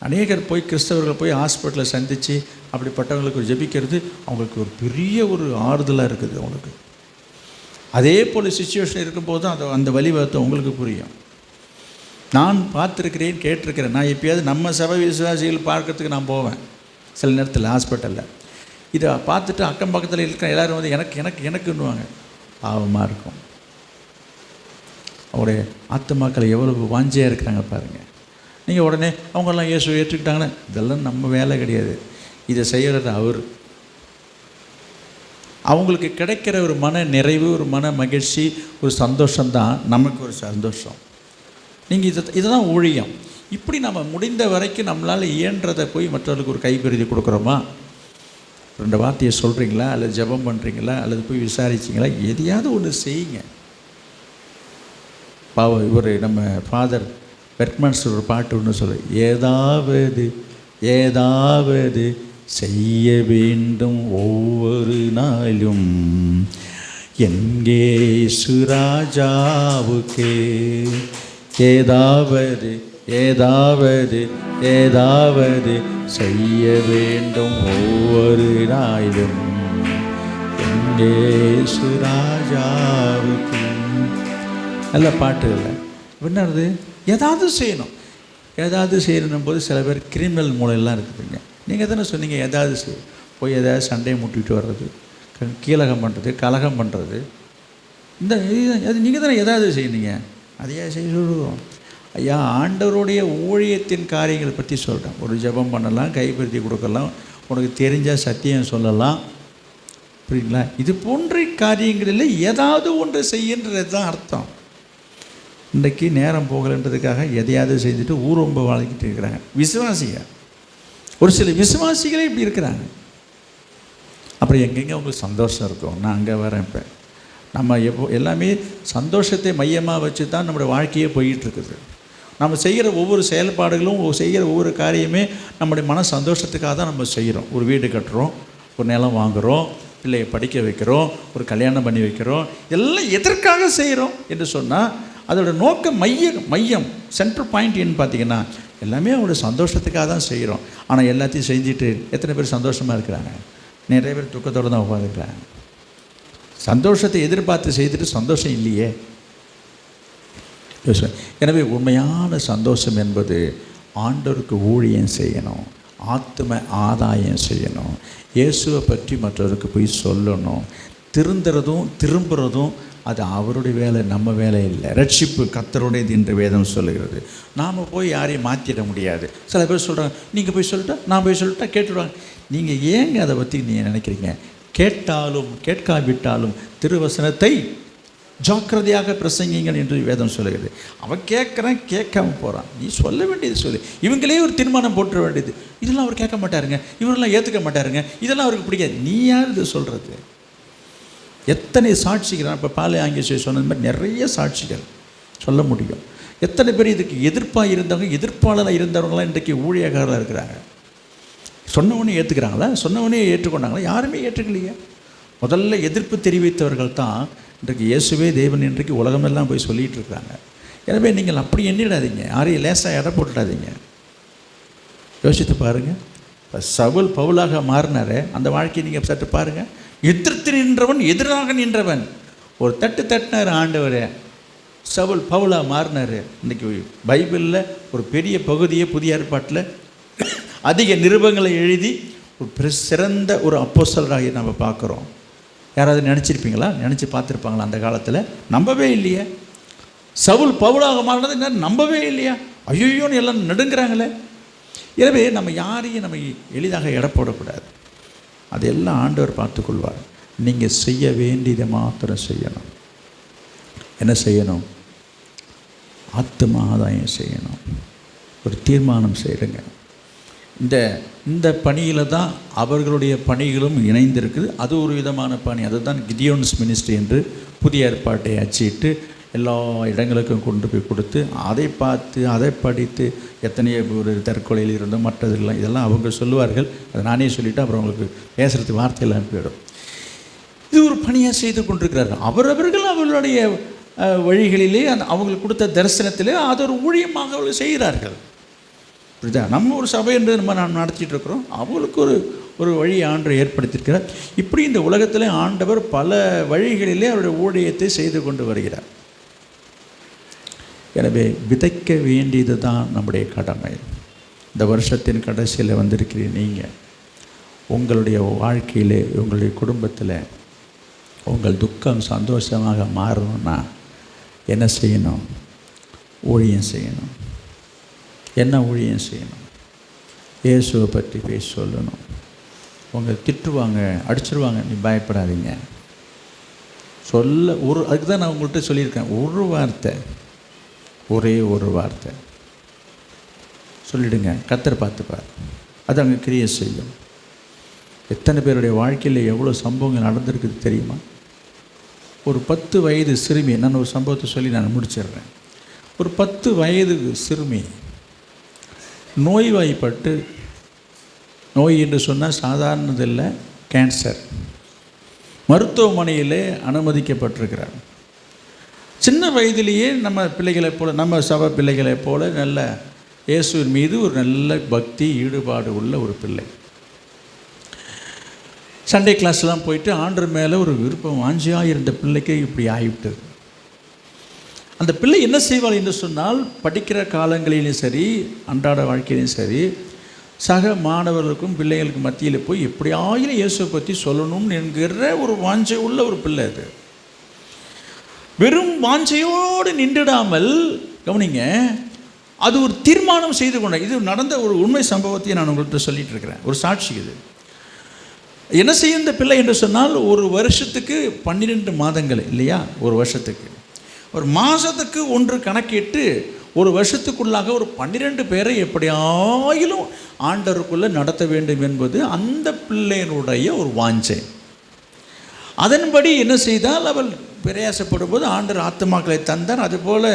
அநேகர் போய் கிறிஸ்தவர்கள் போய் ஹாஸ்பிட்டலில் சந்தித்து அப்படிப்பட்டவங்களுக்கு ஒரு ஜெபிக்கிறது அவங்களுக்கு ஒரு பெரிய ஒரு ஆறுதலாக இருக்குது அவங்களுக்கு. அதே போல் சுச்சுவேஷன் இருக்கும்போது தான் அந்த வழிபார்த்தை உங்களுக்கு புரியும். நான் பார்த்துருக்கிறேன், கேட்டிருக்கிறேன். நான் எப்பயாவது நம்ம சபை விசுவாசிகள் பார்க்கறதுக்கு நான் போவேன் சில நேரத்தில் ஹாஸ்பிட்டலில். இதை பார்த்துட்டு அக்கம் பக்கத்தில் இருக்கிற எல்லோரும் வந்து எனக்குன்னுவாங்க. பாவமாக இருக்கும். அவருடைய ஆத்துமாக்கள் எவ்வளவு வாஞ்சையாக இருக்கிறாங்க பாருங்கள். நீங்கள் உடனே அவங்கெல்லாம் இயேசு ஏற்றுக்கிட்டாங்கன்னா, இதெல்லாம் நம்ம வேலை கிடையாது, இதை செய்கிறது அவர். அவங்களுக்கு கிடைக்கிற ஒரு மன நிறைவு, ஒரு மன மகிழ்ச்சி, ஒரு சந்தோஷம்தான் நமக்கு ஒரு சந்தோஷம். நீங்கள் இதை தான் ஊழியம். இப்படி நம்ம முடிந்த வரைக்கும் நம்மளால் இயன்றதை போய் மற்றவர்களுக்கு ஒரு கைப்பெறுதி கொடுக்குறோமா? 2 வார்த்தையை சொல்கிறீங்களா, அல்லது ஜெபம் பண்ணுறீங்களா, அல்லது போய் விசாரிச்சிங்களா? எதையாவது ஒன்று செய்யுங்க. பாவம் இவர் நம்ம ஃபாதர் பெர்க்மன்ஸ் ஒரு பாட்டு ஒன்று சொல்ல, ஏதாவது செய்ய வேண்டும் ஒவ்வொரு நாளும் எங்கே சுராஜாவுக்கே. ஏதாவது செய்ய வேண்டும் ஒவ்வொரு நாளும் எங்கே சுராஜாவுக்கே. நல்ல பாட்டு இல்லை? என்னது? ஏதாவது செய்யணும் போது சில பேர் கிரிமினல் மூலையெல்லாம் இருக்குதுங்க. நீங்கள் தானே சொன்னீங்க, ஏதாவது போய் ஏதாவது சண்டையை முட்டிகிட்டு வர்றது, கீழகம் பண்ணுறது, கலகம் பண்ணுறது, அது நீங்கள் தானே ஏதாவது செய்யணுங்க. அதையா செய்ய சொல்லுவோம்? ஐயா, ஆண்டவருடைய ஊழியத்தின் காரியங்களை பற்றி சொல்கிறேன். ஒரு ஜெபம் பண்ணலாம், கைப்பற்றி கொடுக்கலாம், உனக்கு தெரிஞ்சால் சத்தியம் சொல்லலாம், புரியுங்களா? இது போன்ற காரியங்களில் ஏதாவது ஒன்று செய்யன்றது தான் அர்த்தம். இன்றைக்கி நேரம் போகலைன்றதுக்காக எதையாவது செஞ்சுட்டு ஊரொம்ப வாழ்க்கிட்டு இருக்கிறாங்க விசுவாசிகள். ஒரு சில விசுவாசிகளே இப்படி இருக்கிறாங்க. அப்புறம் எங்கெங்கே அவங்களுக்கு சந்தோஷம் இருக்கும்? நான் அங்கே வரேன். இப்போ நம்ம எல்லாமே சந்தோஷத்தை மையமாக வச்சு தான் நம்மளுடைய வாழ்க்கையே போயிட்டுருக்குது. நம்ம செய்கிற ஒவ்வொரு செயல்பாடுகளும், செய்கிற ஒவ்வொரு காரியமே நம்முடைய மன சந்தோஷத்துக்காக தான் நம்ம செய்கிறோம். ஒரு வீடு கட்டுறோம், ஒரு நிலம் வாங்குகிறோம், பிள்ளையை படிக்க வைக்கிறோம், ஒரு கல்யாணம் பண்ணி வைக்கிறோம். இதெல்லாம் எதற்காக செய்கிறோம் என்று சொன்னால், அதோட நோக்க மையம் சென்ட்ரல் பாயிண்ட் என்ன பார்த்திங்கன்னா, எல்லாமே அவங்களோட சந்தோஷத்துக்காக தான் செய்கிறோம். ஆனால் எல்லாத்தையும் செஞ்சுட்டு எத்தனை பேர் சந்தோஷமாக இருக்கிறாங்க? நிறைய பேர் துக்கத்தோடு தான் உட்காந்துருக்குறாங்க. சந்தோஷத்தை எதிர்பார்த்து செய்துட்டு சந்தோஷம் இல்லையே. எனவே உண்மையான சந்தோஷம் என்பது ஆண்டவருக்கு ஊழியம் செய்யணும், ஆத்தும ஆதாயம் செய்யணும், இயேசுவை பற்றி மற்றவருக்கு போய் சொல்லணும். திரும்புகிறதும் அது அவருடைய வேலை, நம்ம வேலை இல்லை. ரட்சிப்பு கர்த்தருடையது என்று வேதம் சொல்லுகிறது. நாம் போய் யாரையும் மாற்றிட முடியாது. சில பேர் சொல்கிறாங்க, நீங்கள் போய் சொல்லிட்டா, நான் போய் சொல்லிட்டா கேட்டுடுவாங்க. நீங்கள் ஏங்க அதை பற்றி நீங்கள் நினைக்கிறீங்க? கேட்டாலும் கேட்காவிட்டாலும் திருவசனத்தை ஜாக்கிரதையாக பிரசங்கிங்கள் என்று வேதம் சொல்லுகிறது. அவன் கேட்குறான், கேட்காம போகிறான். நீ சொல்ல வேண்டியது சொல்லு. இவங்களே ஒரு தீர்மானம் போட்டுற வேண்டியது. இதெல்லாம் அவர் கேட்க மாட்டாருங்க, இவரெல்லாம் ஏற்றுக்க மாட்டாருங்க, இதெல்லாம் அவருக்கு பிடிக்காது. நீ யார் இது சொல்கிறது? எத்தனை சாட்சிகள், இப்போ பாலை ஆங்கில சொன்னது மாதிரி நிறைய சாட்சிகள் சொல்ல முடியும். எத்தனை பேர் இதுக்கு எதிர்ப்பாக இருந்தவங்க, எதிர்ப்பாளராக இருந்தவங்களாம் இன்றைக்கு ஊழியக்காரராக இருக்கிறாங்க. சொன்னவனே ஏற்றுக்கிறாங்களா? சொன்னவனே ஏற்றுக்கொண்டாங்களா? யாருமே ஏற்றுக்கலையே. முதல்ல எதிர்ப்பு தெரிவித்தவர்கள் தான் இன்றைக்கு இயேசுவே தேவன் இன்றைக்கு உலகமெல்லாம் போய் சொல்லிகிட்டு இருக்கிறாங்க. எனவே நீங்கள் அப்படி எண்ணிடாதீங்க, யாரையும் லேசாக எடை போட்டுடாதீங்க. யோசித்து பாருங்கள். இப்போ சவுல் பவுலாக மாறினாரே, அந்த வாழ்க்கையை நீங்கள் சற்று பாருங்கள். எதிர்த்து நின்றவன் எதிராக நின்றவன். ஒரு தட்டினார் ஆண்டவரே, சவுல் பவுலாக மாறினார். இன்றைக்கி பைபிளில் ஒரு பெரிய பகுதியை புதிய ஏற்பாட்டில் அதிக நிருபங்களை எழுதி ஒரு சிறந்த ஒரு அப்போஸ்தலராக நம்ம பார்க்குறோம். யாராவது நினச்சிருப்பீங்களா? நினச்சி பார்த்துருப்பாங்களா? அந்த காலத்தில் நம்பவே இல்லையே. சவுல் பவுலாக மாறினது என்ன நம்பவே இல்லையா? ஐயோன்னு எல்லாம் நடுங்கிறாங்களே. எனவே நம்ம யாரையும் நம்ம எளிதாக எடை போடக்கூடாது. அதெல்லாம் ஆண்டவர் பார்த்துக்கொள்வார். நீங்கள் செய்ய வேண்டியதை மாத்திரம் செய்யணும். என்ன செய்யணும்? ஆத்தும ஆதாயம் செய்யணும். ஒரு தீர்மானம் செய்யுங்க. இந்த பணியில் தான் அவர்களுடைய பணிகளும் இணைந்திருக்குது. அது ஒரு விதமான பணி. அதுதான் கிதியோன்ஸ் மினிஸ்ட்ரி என்று புதிய ஏற்பாட்டை அச்சிட்டு எல்லா இடங்களுக்கும் கொண்டு போய் கொடுத்து, அதை பார்த்து அதை படித்து எத்தனையோ ஒரு தற்கொலையில் இருந்தோம் மற்றதெல்லாம் இதெல்லாம் அவங்க சொல்லுவார்கள். அதை நானே சொல்லிவிட்டு அப்புறம் அவங்களுக்கு பேசுகிறதுக்கு வார்த்தையெல்லாம் போயிடும். இது ஒரு பணியாக செய்து கொண்டிருக்கிறார்கள். அவரவர்கள் அவர்களுடைய வழிகளிலே அவங்களுக்கு கொடுத்த தரிசனத்திலே அது ஒரு ஊழியமாக அவர்கள் செய்கிறார்கள். புரியுதா? நம்ம ஒரு சபை என்று நம்ம நடத்திட்டு இருக்கிறோம். அவங்களுக்கு ஒரு வழி ஆண்டவர் ஏற்படுத்தியிருக்கிறார். இப்படி இந்த உலகத்தில் ஆண்டவர் பல வழிகளிலே அவருடைய ஊழியத்தை செய்து கொண்டு வருகிறார். எனவே விதைக்க வேண்டியது தான் நம்முடைய கடமை. இந்த வருஷத்தின் கடைசியில் வந்திருக்கிறீங்க. நீங்கள் உங்களுடைய வாழ்க்கையில், உங்களுடைய குடும்பத்தில் உங்கள் துக்கம் சந்தோஷமாக மாறணும்னா என்ன செய்யணும்? ஊழியம் செய்யணும். என்ன ஊழியம் செய்யணும்? இயேசுவை பற்றி பேச சொல்லணும். உங்கள் திட்டுவாங்க, அடிச்சிருவாங்க, நீ பயப்படாதீங்க. அதுக்கு தான் நான் உங்கள்கிட்ட சொல்லியிருக்கேன். ஒரு வார்த்தை, ஒரே ஒரு வார்த்தை சொல்லிவிடுங்க. கர்த்தர் பார்த்துப்பார். அது அங்கே கிரியை செய்யும். எத்தனை பேருடைய வாழ்க்கையில் எவ்வளோ சம்பவங்கள் நடந்திருக்குது தெரியுமா? ஒரு 10 வயது சிறுமி, நான் ஒரு சம்பவத்தை சொல்லி நான் முடிச்சிடுறேன். ஒரு 10 வயது சிறுமி நோய்வாய்ப்பட்டு, நோய் என்று சொன்னால் சாதாரணதில்லை, கேன்சர், மருத்துவமனையிலே அனுமதிக்கப்பட்டிருக்கிறார். சின்ன வயதிலேயே நம்ம பிள்ளைகளைப் போல், நம்ம சபை பிள்ளைகளைப் போல் நல்ல இயேசுவின் மீது ஒரு நல்ல பக்தி ஈடுபாடு உள்ள ஒரு பிள்ளை. சண்டே கிளாஸ்லாம் போயிட்டு ஆண்டவர் மேலே ஒரு விருப்பம் வாஞ்சியாக இருந்த பிள்ளைக்கு இப்படி ஆகிவிட்டது. அந்த பிள்ளை என்ன செய்வாள் என்று சொன்னால், படிக்கிற காலங்களிலும் சரி, அன்றாட வாழ்க்கையிலும் சரி, சக மாணவர்களுக்கும் பிள்ளைகளுக்கு மத்தியில் போய் எப்படியாயிலும் இயேசுவை பற்றி சொல்லணும் என்கிற ஒரு வாஞ்சை உள்ள ஒரு பிள்ளை. அது வெறும் வாஞ்சையோடு நின்றுடாமல், கவனிங்க, அது ஒரு தீர்மானம் செய்து கொண்ட. இது நடந்த ஒரு உண்மை சம்பவத்தை நான் உங்கள்கிட்ட சொல்லிட்டு இருக்கிறேன். ஒரு சாட்சி. இது என்ன செய்ய இந்த பிள்ளை என்று சொன்னால், ஒரு வருஷத்துக்கு 12 மாதங்கள் இல்லையா? ஒரு வருஷத்துக்கு, ஒரு மாதத்துக்கு 1 கணக்கிட்டு ஒரு வருஷத்துக்குள்ளாக ஒரு 12 பேரை எப்படியாயிலும் ஆண்டவருக்குள்ளே நடத்த வேண்டும் என்பது அந்த பிள்ளையினுடைய ஒரு வாஞ்சை. அதன்படி என்ன செய்தால், அவள் பிரயாசப்படும் போது ஆண்டவர் ஆத்துமாக்களை தந்தார். அதுபோல்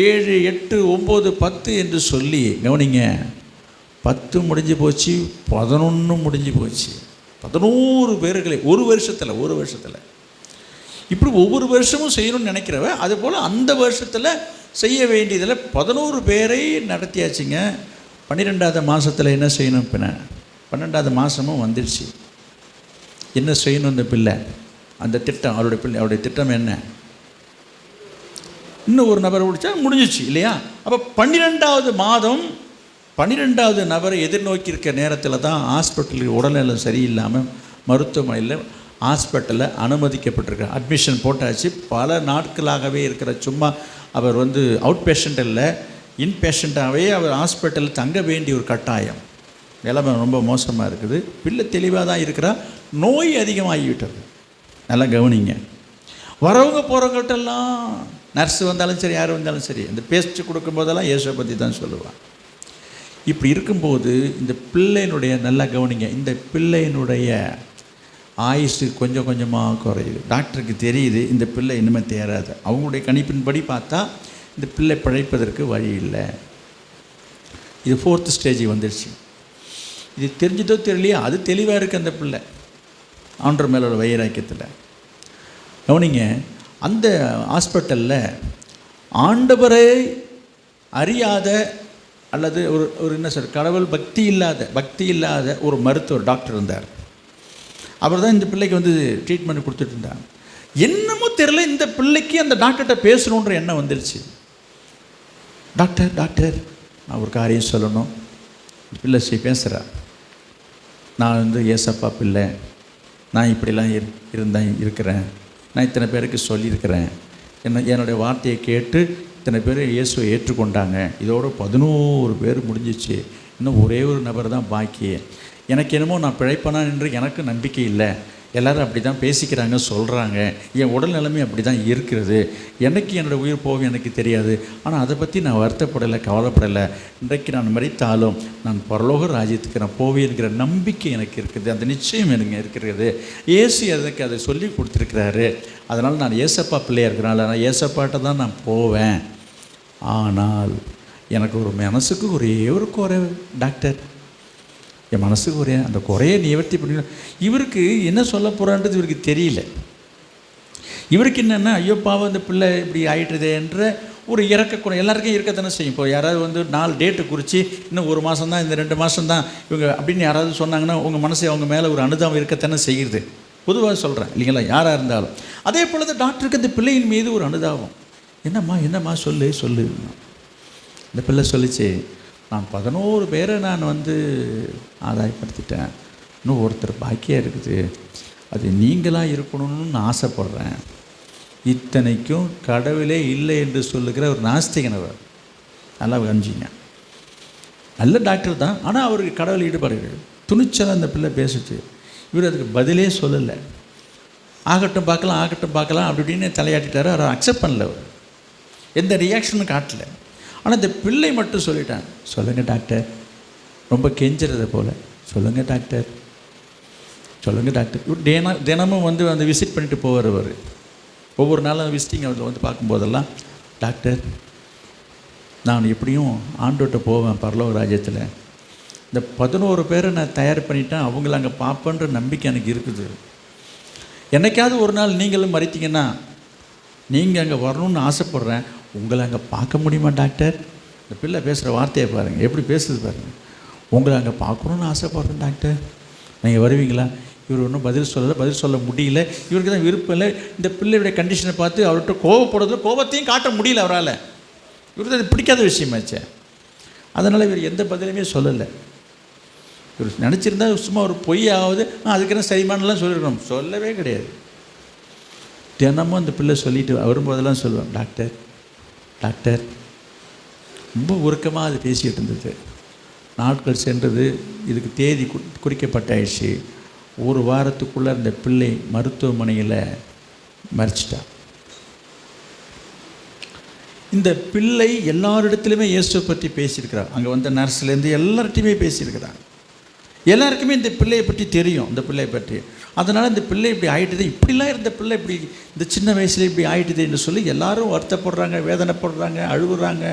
7, 8, 9, 10 என்று சொல்லி, கவனிங்க, 10 முடிஞ்சு போச்சு, 11 முடிஞ்சு போச்சு. 11 பேர்களை ஒரு வருஷத்தில் இப்படி ஒவ்வொரு வருஷமும் செய்யணும்னு நினைக்கிறவ, அதுபோல் அந்த வருஷத்தில் செய்ய வேண்டியதில் 11 பேரை நடத்தியாச்சுங்க. 12வது மாதத்தில் என்ன செய்யணும்? பின்ன 12வது மாதமும் வந்துடுச்சு. என்ன செய்யணும்? இந்த பிள்ளை அந்த திட்டம் அவருடைய திட்டம் என்ன? இன்னும் ஒரு நபரை பிடிச்சா முடிஞ்சிச்சு இல்லையா? அப்போ 12வது மாதம் 12வது நபரை எதிர்நோக்கி இருக்க நேரத்தில் தான் ஹாஸ்பிட்டலுக்கு உடல்நலம் சரியில்லாமல் மருத்துவமனையில் ஹாஸ்பிட்டலில் அனுமதிக்கப்பட்டிருக்கார். அட்மிஷன் போட்டாச்சு. பல நாட்களாகவே இருக்கிற, சும்மா அவர் அவுட் பேஷண்ட் இல்லை, இன்பேஷண்ட்டாகவே அவர் ஹாஸ்பிட்டலில் தங்க வேண்டிய ஒரு கட்டாயம். நிலைமை ரொம்ப மோசமாக இருக்குது. பிள்ளை தெளிவாக தான் இருக்கிறா, நோய் அதிகமாகிவிட்டது. நல்லா கவனிங்க. வரவங்க போகிறவங்கள்ட்டெல்லாம் நர்ஸு வந்தாலும் சரி, யார் வந்தாலும் சரி, இந்த பேஸ்ட்டு கொடுக்கும்போதெல்லாம் இயேசுவை பற்றி தான் சொல்லுவாள். இப்படி இருக்கும்போது இந்த பிள்ளையினுடைய, நல்லா கவனிங்க, இந்த பிள்ளையினுடைய ஆயுசு கொஞ்சம் கொஞ்சமாக குறையுது. டாக்டருக்கு தெரியுது இந்த பிள்ளை இனிமேல் தேராது. அவங்களுடைய கணிப்பின்படி பார்த்தா இந்த பிள்ளை பிழைப்பதற்கு வழி இல்லை. இது 4th ஸ்டேஜ் வந்துடுச்சு. இது தெரிஞ்சதோ தெரியலையா, அது தெளிவாக இருக்குது அந்த பிள்ளை ஆண்டவர் மேலோட வைராக்கியத்தில். கவனிங்க, அந்த ஹாஸ்பிட்டலில் ஆண்டவரை அறியாத அல்லது ஒரு என்ன சார், கடவுள் பக்தி இல்லாத ஒரு மருத்துவர் டாக்டர் இருந்தார். அவர் தான் இந்த பிள்ளைக்கு ட்ரீட்மெண்ட் கொடுத்துட்டு இருந்தார். என்னமோ தெரியல, இந்த பிள்ளைக்கு அந்த டாக்டர்கிட்ட பேசணுன்ற எண்ணம் வந்துருச்சு. டாக்டர் நான் ஒரு காரியம் சொல்லணும். பிள்ளை பேசுகிறேன், நான் ஏசப்பா பிள்ளை, நான் இப்படிலாம் இருக்கிறேன், நான் இத்தனை பேருக்கு சொல்லியிருக்கிறேன், என்னுடைய வார்த்தையை கேட்டு இத்தனை பேர் இயேசுவை ஏற்றுக்கொண்டாங்க, இதோட 11 பேர் முடிஞ்சிச்சு, இன்னும் ஒரே ஒரு நபர் தான் பாக்கி. எனக்கு என்னமோ நான் பிழைப்பேனான் என்று எனக்கு நம்பிக்கை இல்லை. எல்லோரும் அப்படி தான் பேசிக்கிறாங்க, சொல்கிறாங்க. என் உடல் நிலைமை அப்படி தான் இருக்கிறது. என்னைக்கு என்னோடய உயிர் போகும் எனக்கு தெரியாது. ஆனால் அதை பற்றி நான் வருத்தப்படலை, கவலைப்படலை. இன்றைக்கு நான் மரித்தாலும் நான் பரலோக ராஜ்யத்துக்கு நான் போவேங்கிற நம்பிக்கை எனக்கு இருக்குது, அந்த நிச்சயம் எனக்கு இருக்கிறது. இயேசு எனக்கு அதை சொல்லி கொடுத்துருக்கிறாரு. அதனால் நான் ஏசப்பா பிள்ளையாக இருக்கிறனால நான் ஏசப்பாட்ட தான் நான் போவேன். ஆனால் எனக்கு ஒரு மனசுக்கு ஒரே ஒரு குறை டாக்டர், என் மனசுக்கு ஒரே அந்த குறையை நிவர்த்தி பண்ணி. இவருக்கு என்ன சொல்ல போகிறான்றது இவருக்கு தெரியல. இவருக்கு என்னென்னா, ஐயோ பாவம் அந்த பிள்ளை இப்படி ஆகிட்டுதே என்ற ஒரு இறக்கக்கூட எல்லாருக்கும் இருக்கத்தானே செய்யும். இப்போ யாராவது 4 டேட்டு குறித்து இன்னும் 1 மாதம் தான், இந்த 2 மாதம் தான் இவங்க அப்படின்னு யாராவது சொன்னாங்கன்னா உங்கள் மனசை அவங்க மேலே ஒரு அனுதாபம் இருக்கத்தானே செய்கிறது. பொதுவாக சொல்கிறேன் இல்லைங்களா, யாராக இருந்தாலும். அதே போல் தான் டாக்டருக்கு அந்த பிள்ளையின் மீது ஒரு அனுதாபம். என்னம்மா சொல்லு. இந்த பிள்ளை சொல்லிச்சு, நான் 11 பேரை நான் ஆதாயப்படுத்திட்டேன், இன்னும் ஒருத்தர் பாக்கியாக இருக்குது, அது நீங்களாக இருக்கணும்னு நான் ஆசைப்படுறேன். இத்தனைக்கும் கடவுளே இல்லை என்று சொல்லுகிற ஒரு நாஸ்திகனவர். நல்லா கஞ்சிங்க, நல்ல டாக்டர் தான், ஆனால் அவருக்கு கடவுள் ஈடுபாடு. துணிச்சலாக அந்த பிள்ளை பேசிச்சு. இவர் அதுக்கு பதிலே சொல்லலை. ஆகட்டும் பார்க்கலாம் அப்படி இப்படின்னு தலையாட்டிட்டார். அவர் அக்செப்ட் பண்ணல, அவர் எந்த ரியாக்ஷனும் காட்டலை. ஆனால் இந்த பிள்ளை மட்டும் சொல்லிட்டான், சொல்லுங்கள் டாக்டர், ரொம்ப கெஞ்சுறதை போல், சொல்லுங்கள் டாக்டர். இவர் தினமும் அந்த விசிட் பண்ணிட்டு போவார். அவர் ஒவ்வொரு நாளும் விசிட்டிங் அவர் பார்க்கும்போதெல்லாம், டாக்டர் நான் எப்படியும் ஆண்டோட்ட போவேன் பரலோக ராஜ்யத்தில், இந்த 11 பேரை நான் தயார் பண்ணிட்டேன், அவங்கள அங்கே பார்ப்பேன்ற நம்பிக்கை எனக்கு இருக்குது. என்னைக்காவது ஒரு நாள் நீங்களும் மறித்தீங்கன்னா நீங்கள் அங்கே வரணும்னு ஆசைப்பட்றேன், உங்களை அங்கே பார்க்க முடியுமா டாக்டர்? இந்த பிள்ளை பேசுகிற வார்த்தையை பாருங்கள், எப்படி பேசுது பாருங்கள். உங்களை அங்கே பார்க்கணுன்னு ஆசைப்பட்றேன் டாக்டர், நீங்கள் வருவீங்களா? இவர் ஒன்றும் பதில் சொல்ல முடியல. இவருக்கு தான் விருப்பம் இல்லை. இந்த பிள்ளையுடைய கண்டிஷனை பார்த்து அவர்கிட்ட கோபத்தையும் காட்ட முடியல அவரால். இவருக்கு அது பிடிக்காத விஷயமாச்சே. அதனால் இவர் எந்த பதிலுமே சொல்லலை. இவர் நினச்சிருந்தா சும்மா ஒரு பொய்யாவது அதுக்குன்னு சரிமானலாம் சொல்லியிருக்கணும், சொல்லவே கிடையாது. தினமும் அந்த பிள்ளை சொல்லிட்டு வரும்போதெல்லாம் சொல்லுவேன், டாக்டர் ரொம்ப உருக்கமாக அது பேசிகிட்டு இருந்தது. நாட்கள் சென்றது, இதுக்கு தேதி குறிக்கப்பட்டாயிடுச்சு. 1 வாரத்துக்குள்ளே அந்த பிள்ளை மருத்துவமனையில் மரிச்சிட்டா. இந்த பிள்ளை எல்லாரிடத்துலையுமே இயேசுவை பற்றி பேசியிருக்கிறார். அங்கே வந்த நர்ஸ்லேருந்து எல்லார்ட்டையுமே பேசியிருக்கிறாங்க. எல்லாருக்குமே இந்த பிள்ளையை பற்றி தெரியும், இந்த பிள்ளையை பற்றி. அதனால் இந்த பிள்ளை இப்படி ஆகிட்டுது, இப்படிலாம் இருந்த பிள்ளை இப்படி இந்த சின்ன வயசில் இப்படி ஆகிட்டுதுன்னு சொல்லி எல்லாரும் வருத்தப்படுறாங்க, வேதனைப்படுறாங்க, அழுகுறாங்க.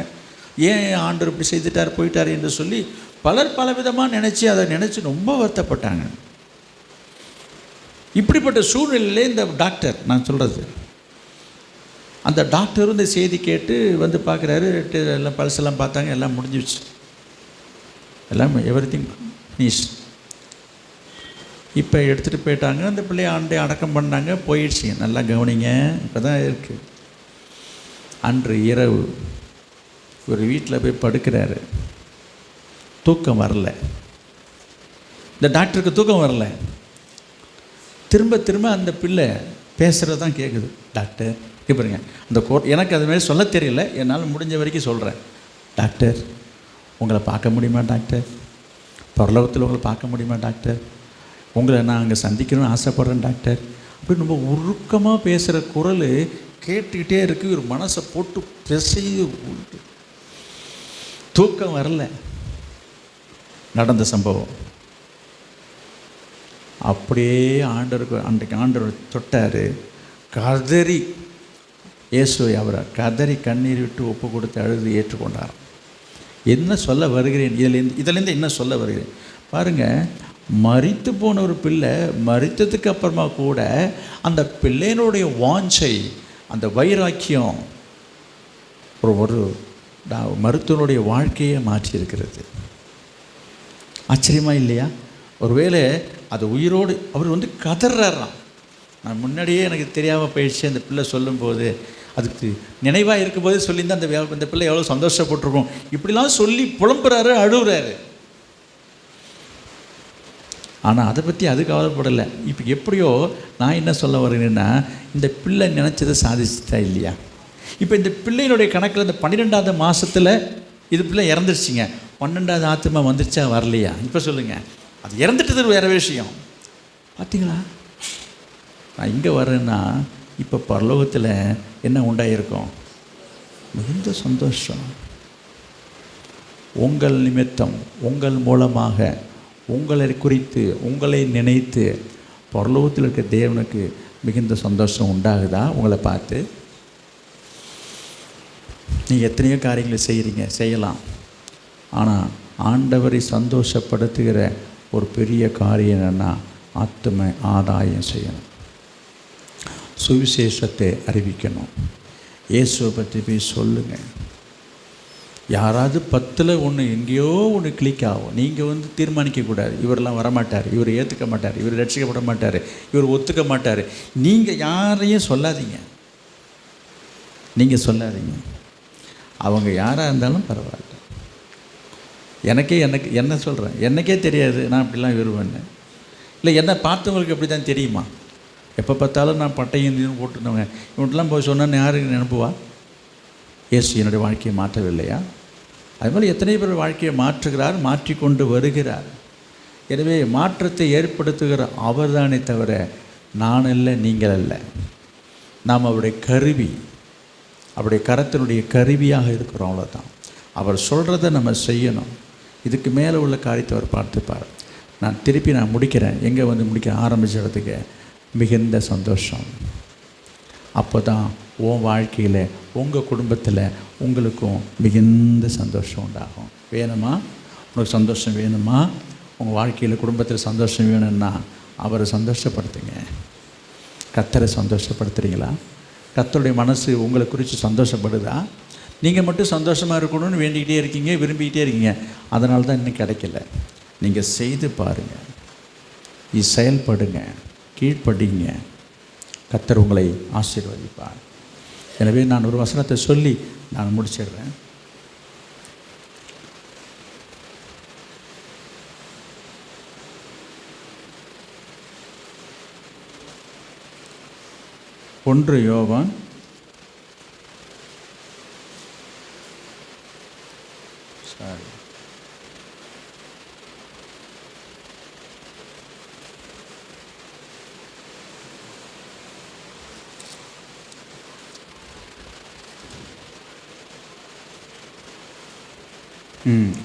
ஏன் ஆண்டவர் இப்படி செய்துட்டார் போயிட்டார் என்று சொல்லி பலர் பல விதமாக அதை நினச்சி ரொம்ப வருத்தப்பட்டாங்க. இப்படிப்பட்ட சூழ்நிலையிலே இந்த டாக்டர், நான் சொல்கிறது, அந்த டாக்டரும் இந்த செய்தி கேட்டு பார்க்குறாரு. எல்லாம் பல்செல்லாம் பார்த்தாங்க, எல்லாம் முடிஞ்சிடுச்சு, எல்லாம் எவ்ரிதிங் ஃபினிஷ். இப்போ எடுத்துகிட்டு போயிட்டாங்க, அந்த பிள்ளையை ஆண்டே அடக்கம் பண்ணாங்க, போயிடுச்சுங்க. நல்லா கவனிங்க, இப்போ தான் இருக்குது. அன்று இரவு ஒரு வீட்டில் போய் படுக்கிறாரு. தூக்கம் வரல. இந்த டாக்டருக்கு தூக்கம் வரல. திரும்ப திரும்ப அந்த பிள்ளை பேசுகிறது தான் கேட்குது. டாக்டர் பாருங்க, அந்த எனக்கு அது மாதிரி சொல்ல தெரியல, என்னால் முடிஞ்ச வரைக்கும் சொல்கிறேன். டாக்டர் உங்களை பார்க்க முடியுமா டாக்டர்? பரலோகத்தில் உங்களை பார்க்க முடியுமா டாக்டர்? உங்களை நான் அங்கே சந்திக்கணும்னு ஆசைப்பட்றேன் டாக்டர். அப்படின்னு ரொம்ப உருக்கமாக பேசுகிற குரல் கேட்டுக்கிட்டே இருக்குது. ஒரு மனசை போட்டு பிசைது. தூக்கம் வரல. நடந்த சம்பவம் அப்படியே ஆண்டவருக்கு அன்றைக்கு ஆண்டவர் தொட்டார். கதறி இயேசுவை அவரை கதறி கண்ணீர் விட்டு ஒப்பு கொடுத்து அழுது ஏற்றுக்கொண்டார். என்ன சொல்ல வருகிறேன், இதிலேருந்து என்ன சொல்ல வருகிறேன் பாருங்கள். மரித்து போன ஒரு பிள்ளை மரித்ததுக்கு அப்புறமா கூட அந்த பிள்ளையினுடைய வாஞ்சை, அந்த வைராக்கியம் ஒரு மருத்துவனுடைய வாழ்க்கையை மாற்றியிருக்கிறது. ஆச்சரியமாக இல்லையா? ஒருவேளை அது உயிரோடு அவர் கதறாராம். நான் முன்னாடியே எனக்கு தெரியாமல் போயிடுச்சு. அந்த பிள்ளை சொல்லும்போது அதுக்கு நினைவாக இருக்கும்போது சொல்லியிருந்தால் அந்த பிள்ளை எவ்வளோ சந்தோஷப்பட்டிருக்கும். இப்படிலாம் சொல்லி புலம்புறாரு, அழுகுறாரு. ஆனால் அதை பற்றி அது கவலைப்படலை. இப்போ எப்படியோ நான் என்ன சொல்ல வரேன்னா, இந்த பிள்ளை நினச்சதை சாதிச்சுட்டா இல்லையா? இப்போ இந்த பிள்ளையினுடைய கணக்கில் இந்த 12வது மாதத்தில் இது பிள்ளை இறந்துருச்சிங்க. 12வது ஆத்மா வந்துருச்சா வரலையா? இப்போ சொல்லுங்கள். அது இறந்துட்டது வேறு விஷயம். பார்த்தீங்களா? நான் இங்கே வரேன்னா இப்போ பரலோகத்தில் என்ன உண்டாயிருக்கும்? மிகுந்த சந்தோஷம். உங்கள் நிமித்தம், உங்கள் மூலமாக, உங்களை குறித்து, உங்களை நினைத்து பரலோகத்தில் இருக்க தேவனுக்கு மிகுந்த சந்தோஷம் உண்டாகுதா? உங்களை பார்த்து நீங்கள் எத்தனையோ காரியங்களை செய்யலாம். ஆனால் ஆண்டவரை சந்தோஷப்படுத்துகிற ஒரு பெரிய காரியம் என்னென்னா, ஆத்தும ஆதாயம் செய்யணும், சுவிசேஷத்தை அறிவிக்கணும், இயேசுவை பற்றி போய் சொல்லுங்கள். யாராவது 10ல் 1 எங்கேயோ ஒன்று கிளிக் ஆகும். நீங்கள் தீர்மானிக்கக்கூடாது. இவரெல்லாம் வரமாட்டார், இவர் ஏற்றுக்க மாட்டார், இவர் ரட்சிக்கப்பட மாட்டார், இவர் ஒத்துக்க மாட்டார். நீங்கள் யாரையும் சொல்லாதீங்க. நீங்கள் சொல்லாதீங்க. அவங்க யாராக இருந்தாலும் பரவாயில்ல. எனக்கு என்ன சொல்கிறேன், எனக்கே தெரியாது நான் இப்படிலாம் விரும்புவேன்னு. இல்லை, என்னை பார்த்தவங்களுக்கு அப்படி தான் தெரியுமா? எப்போ பார்த்தாலும் நான் பட்டையும் போட்டுருந்தவங்க இவன்ட்டெலாம் போய் சொன்னான்னு யாருக்கு நினைப்புவா? இயேசு என்னுடைய வாழ்க்கையை மாற்றவில்லையா? அதுமாதிரி எத்தனை பேர் வாழ்க்கையை மாற்றுகிறார், மாற்றிக்கொண்டு வருகிறார். எனவே மாற்றத்தை ஏற்படுத்துகிற அவர் தானே தவிர நான் அல்ல, நீங்கள் அல்ல. நாம் அவருடைய கருவி, அவருடைய கரத்தினுடைய கருவியாக இருக்கிறோம், அவ்வளோதான். அவர் சொல்கிறத நம்ம செய்யணும். இதுக்கு மேலே உள்ள காரியத்தை அவர் பார்த்துப்பார். நான் திருப்பி முடிக்கிறேன். எங்கே முடிக்க ஆரம்பித்த இடத்துக்கு மிகுந்த சந்தோஷம். அப்போ தான் உன் வாழ்க்கையில், உங்கள் குடும்பத்தில் உங்களுக்கும் மிகுந்த சந்தோஷம் உண்டாகும். வேணுமா? உனக்கு சந்தோஷம் வேணுமா? உங்கள் வாழ்க்கையில் குடும்பத்தில் சந்தோஷம் வேணும்னா அவரை சந்தோஷப்படுத்துங்க. கர்த்தரை சந்தோஷப்படுத்துகிறீங்களா? கர்த்தருடைய மனசு உங்களை குறித்து சந்தோஷப்படுதா? நீங்கள் மட்டும் சந்தோஷமாக இருக்கணும்னு வேண்டிக்கிட்டே இருக்கீங்க, விரும்பிக்கிட்டே இருக்கீங்க. அதனால தான் இன்னும் கிடைக்கல. நீங்கள் செய்து பாருங்கள், செயல்படுங்க, கீழ்ப்படிங்க. கர்த்தர் உங்களை ஆசீர்வதிப்பார். எனவே நான் ஒரு வசனத்தை சொல்லி நான் முடிச்சிடுறேன். ஒன்று யோவான்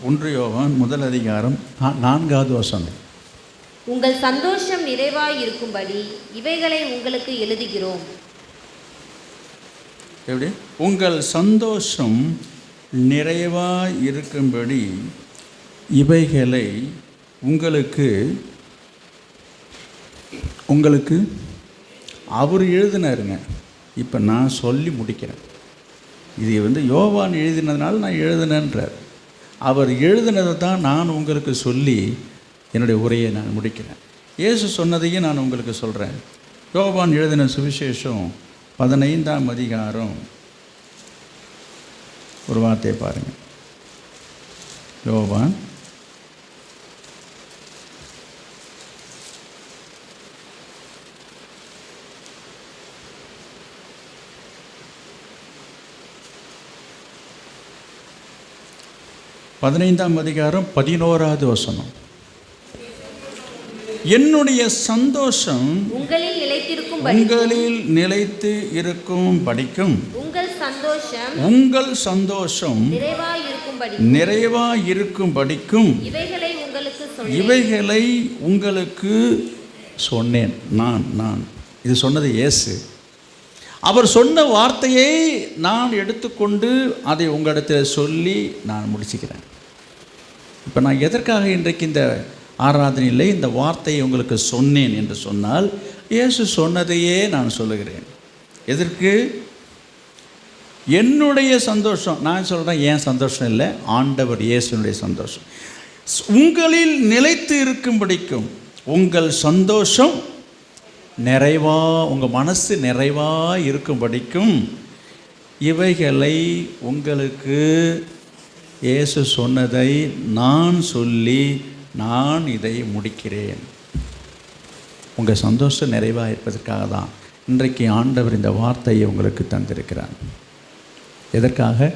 1 யோவான் 1 அதிகாரம் 4வது வசனம். உங்கள் சந்தோஷம் நிறைவாய் இருக்கும்படி இவைகளை உங்களுக்கு எழுதுகிறோம். எப்படி? உங்கள் சந்தோஷம் நிறைவாய் இருக்கும்படி இவைகளை உங்களுக்கு அவர் எழுதினாருங்க. இப்போ நான் சொல்லி முடிக்கிறேன். இது யோவான் எழுதினதுனால நான் எழுதினேன்றார். அவர் எழுதினதை தான் நான் உங்களுக்கு சொல்லி என்னுடைய உரையை நான் முடிக்கிறேன். இயேசு சொன்னதையும் நான் உங்களுக்கு சொல்கிறேன். யோவான் எழுதின சுவிசேஷம் 15ஆம் அதிகாரம் ஒரு வார்த்தையை பாருங்கள். யோவான் 15ஆம் அதிகாரம் 11வது வசனம். என்னுடைய சந்தோஷம் உங்களில் நிலைத்திருக்கும் நிலைத்து இருக்கும் படிக்கும் உங்கள் சந்தோஷம் நிறைவாய் இருக்கும் படிக்கும் இவைகளை உங்களுக்கு சொன்னேன். நான் இது சொன்னது இயேசு. அவர் சொன்ன வார்த்தையை நான் எடுத்துக்கொண்டு அதை உங்களிடத்தில் சொல்லி நான் முடிச்சுக்கிறேன். இப்போ நான் எதற்காக இன்றைக்கு இந்த ஆராதனையில் இந்த வார்த்தையை உங்களுக்கு சொன்னேன் என்று சொன்னால், இயேசு சொன்னதையே நான் சொல்லுகிறேன். எதற்கு? என்னுடைய சந்தோஷம். நான் சொல்கிறேன் என் சந்தோஷம் இல்லை, ஆண்டவர் இயேசுனுடைய சந்தோஷம். உங்களில் நிலைத்து இருக்கும்படிக்கும் உங்கள் சந்தோஷம் உங்கள் மனசு நிறைவாக இருக்கும்படிக்கும் இவைகளை உங்களுக்கு இயேசு சொன்னதை நான் சொல்லி நான் இதை முடிக்கிறேன். உங்கள் சந்தோஷம் நிறைவாக இருப்பதற்காக தான் இன்றைக்கு ஆண்டவர் இந்த வார்த்தையை உங்களுக்கு தந்திருக்கிறார். எதற்காக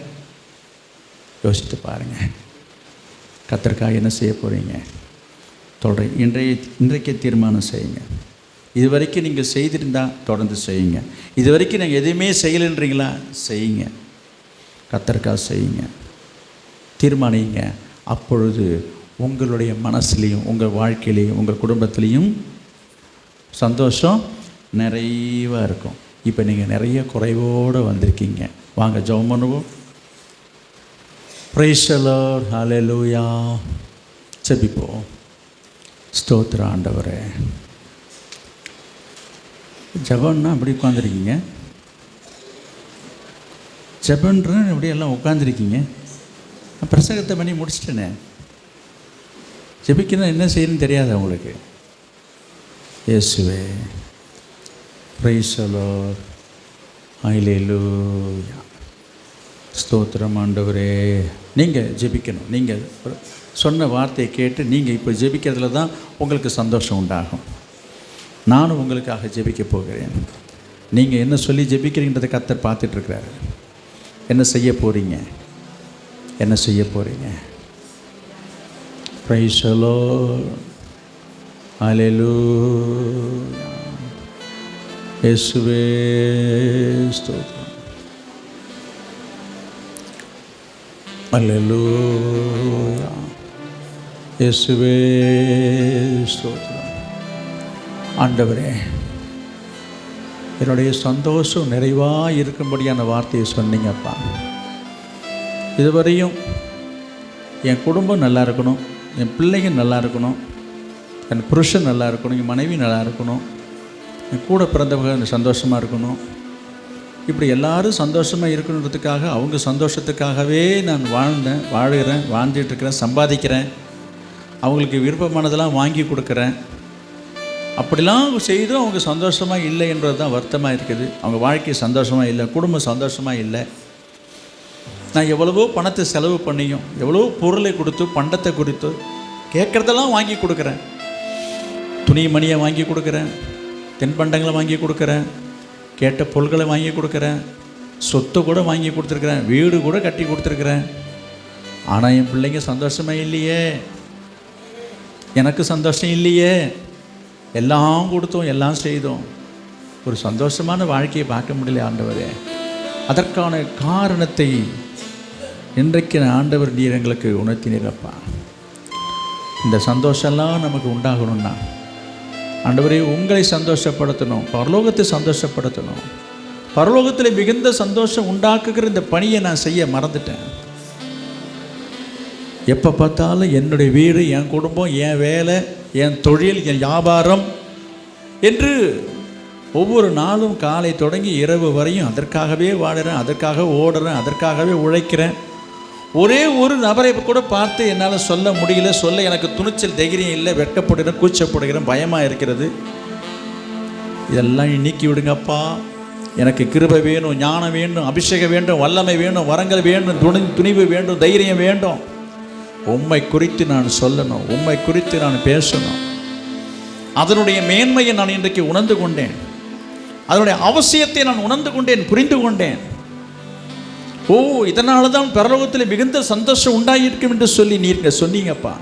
யோசித்து பாருங்கள். கர்த்தருக்காக என்ன செய்ய போகிறீங்க தொடர் இன்றைக்கே தீர்மானம் செய்யுங்க. இது வரைக்கும் நீங்கள் செய்திருந்தால் தொடர்ந்து செய்யுங்க. இது வரைக்கும் நீங்கள் எதுவுமே செய்யலைன்றீங்களா? செய்யுங்க. கர்த்தருக்காக செய்யுங்க, தீர்மானிங்க. அப்பொழுது உங்களுடைய மனசுலேயும் உங்கள் வாழ்க்கையிலையும் உங்கள் குடும்பத்துலேயும் சந்தோஷம் நிறைவாக இருக்கும். இப்போ நீங்கள் நிறைய குறைவோடு வந்திருக்கீங்க. வாங்க ஜெபம் பண்ணுவோம். பிரைஸ் தி லார்ட், ஹல்லேலூயா. ஜெபிப்போம். ஸ்தோத்திர ஆண்டவரே. ஜெபம்னா அப்படி உட்காந்துருக்கீங்க, ஜெபன்ற இப்படி எல்லாம் உட்காந்துருக்கீங்க. நான் பிரசங்கத்தை பண்ணி முடிச்சிட்டேனே. ஜெபிக்கணும் என்ன செய்யணும்னு தெரியாது அவங்களுக்கு. இயேசுவே, பிரைஸ் தி லார்ட், ஹல்லேலூயா. ஸ்தோத்திரம் ஆண்டவரே. நீங்கள் ஜெபிக்கணும். நீங்கள் சொன்ன வார்த்தையை கேட்டு நீங்கள் இப்போ ஜெபிக்கிறதுல தான் உங்களுக்கு சந்தோஷம் உண்டாகும். நானும் உங்களுக்காக ஜெபிக்க போகிறேன். நீங்கள் என்ன சொல்லி ஜெபிக்கிறீன்றதை கர்த்தர் பார்த்துட்ருக்கிறாரு. என்ன செய்ய போகிறீங்க? என்ன செய்ய போகிறீங்க? பிரைஸ் தி லார்ட், ஹல்லேலூயா. இயேசுவே ஸ்தோத்திரம், ஹல்லேலூயா. இயேசுவே ஸ்தோத்திரம். ஆண்டவரே, என்னுடைய சந்தோஷம் நிறைவாக இருக்கும்படியான வார்த்தையை சொன்னீங்கப்பா. இதுவரையும் என் குடும்பம் நல்லா இருக்கணும், என் பிள்ளைங்க நல்லா இருக்கணும், என் புருஷன் நல்லா இருக்கணும், என் மனைவி நல்லா இருக்கணும், என் கூட பிறந்தவங்க சந்தோஷமாக இருக்கணும். இப்படி எல்லோரும் சந்தோஷமாக இருக்கணுன்றதுக்காக அவங்க சந்தோஷத்துக்காகவே நான் வாழ்கிறேன், வாழ்ந்துட்டுருக்கிறேன், சம்பாதிக்கிறேன், அவங்களுக்கு விருப்பமானதெல்லாம் வாங்கி கொடுக்குறேன். அப்படிலாம் செய்தும் அவங்க சந்தோஷமாக இல்லை என்பது தான் வருத்தமாக இருக்குது. அவங்க வாழ்க்கை சந்தோஷமாக இல்லை, குடும்பம் சந்தோஷமாக இல்லை. நான் எவ்வளவோ பணத்தை செலவு பண்ணியும், எவ்வளோ பொருளை கொடுத்து பண்டத்தை குறித்து கேட்குறதெல்லாம் வாங்கி கொடுக்குறேன். துணிமணியை வாங்கி கொடுக்குறேன், தென்பண்டங்களை வாங்கி கொடுக்குறேன், கேட்ட பொருள்களை வாங்கி கொடுக்குறேன், சொத்து கூட வாங்கி கொடுத்துருக்குறேன், வீடு கூட கட்டி கொடுத்துருக்குறேன். ஆனால் என் பிள்ளைங்க சந்தோஷமாக இல்லையே, எனக்கு சந்தோஷம் இல்லையே. எல்லாம் கொடுத்தோம், எல்லாம் செய்தோம், ஒரு சந்தோஷமான வாழ்க்கையை பார்க்க முடியல ஆண்டவரே. அதற்கான காரணத்தை இன்றைக்கு ஆண்டவர் நீர் எங்களுக்கு உணர்த்தினீரப்பா. இந்த சந்தோஷம்லாம் நமக்கு உண்டாகணும்னா ஆண்டவரே உங்களை சந்தோஷப்படுத்தணும், பரலோகத்தை சந்தோஷப்படுத்தணும். பரலோகத்தில் மிகுந்த சந்தோஷம் உண்டாக்குகிற இந்த பணியை நான் செய்ய மறந்துட்டேன். எப்போ பார்த்தாலும் என்னுடைய வீடு, என் குடும்பம், என் வேலை, என் தொழில், என் வியாபாரம் என்று ஒவ்வொரு நாளும் காலை தொடங்கி இரவு வரையும் அதற்காகவே வாடுறேன், அதற்காக ஓடுறேன், அதற்காகவே உழைக்கிறேன். ஒரே ஒரு நபரை கூட பார்த்து என்னால் சொல்ல முடியல, சொல்ல எனக்கு துணிச்சல் தைரியம் இல்லை, வெட்கப்படுகிறேன், கூச்சப்படுகிறேன், பயமாக இருக்கிறது. இதெல்லாம் நீக்கி விடுங்கப்பா. எனக்கு கிருபை வேணும், ஞானம் வேண்டும், அபிஷேகம் வேண்டும், வல்லமை வேண்டும், வரங்கள் வேண்டும், துணிவு வேண்டும், தைரியம் வேண்டும். உம்மை குறித்து நான் சொல்லணும், உம்மை குறித்து நான் பேசணும். அதனுடைய மேன்மையை நான் இன்றைக்கு உணர்ந்து கொண்டேன், அதனுடைய அவசியத்தை நான் உணர்ந்து கொண்டேன், புரிந்து கொண்டேன். ஓ, இதனால தான் பரலோகத்தில் மிகுந்த சந்தோஷம் உண்டாயிருக்கும் என்று சொல்லி நீங்க சொன்னீங்கப்பா.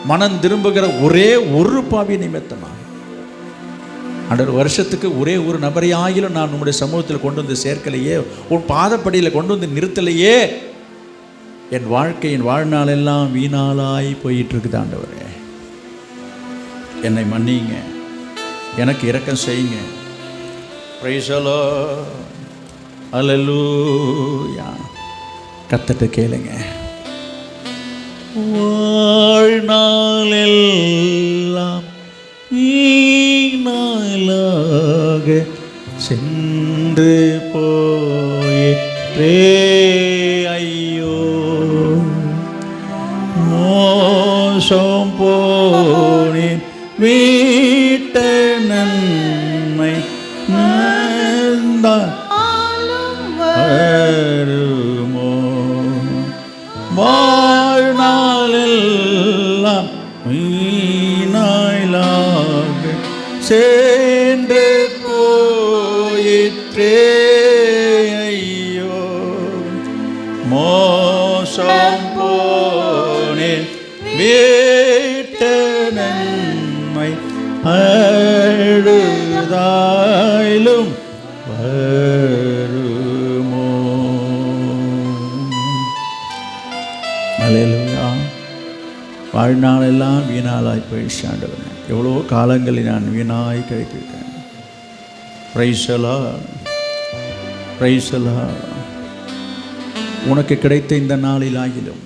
மனம் திரும்புகிற ஒரே ஒரு பாவி நிமித்தமாக ஆண்டவர், வருஷத்துக்கு ஒரே ஒரு நபரை ஆகிலும் நான் உங்களுடைய சமூகத்தில் கொண்டு வந்து சேர்க்கலையே, உன் பாதப்படியில் கொண்டு வந்து நிறுத்தலையே, என் வாழ்க்கை, என் வாழ்நாளெல்லாம் வீணாலாய் போயிட்டு இருக்குது. ஆண்டவரே, என்னை மன்னிங்க, எனக்கு இரக்கம் செய்யுங்க. பிரைஸ் தி லார்ட், அல்லேலூயா. கர்த்தர்ட்ட கேளுங்க. வாழ்நாளெல்லாம் வீணாலாக சென்று போயிற்றே, ஐயோ மோசம் போனேன், வீட்ட நன்மை வருமோ, வாழ்நாளெல்லாம் வீணாலாக சென்று போயிற்றே, ஐயோ மோசம் போனேன், வீட்ட நன்மை அழுதாயிலும் வருமோ. அல்லேலூயா. வாழ்நாளெல்லாம் வீணாலாய் போயிடுச்சு ஆண்டவரே. எவ்வளோ காலங்களை நான் வீணாய் கழித்துவிட்டேன். Praise the Lord, praise the Lord. உனக்கு கிடைத்த இந்த நாளில் ஆகிலும்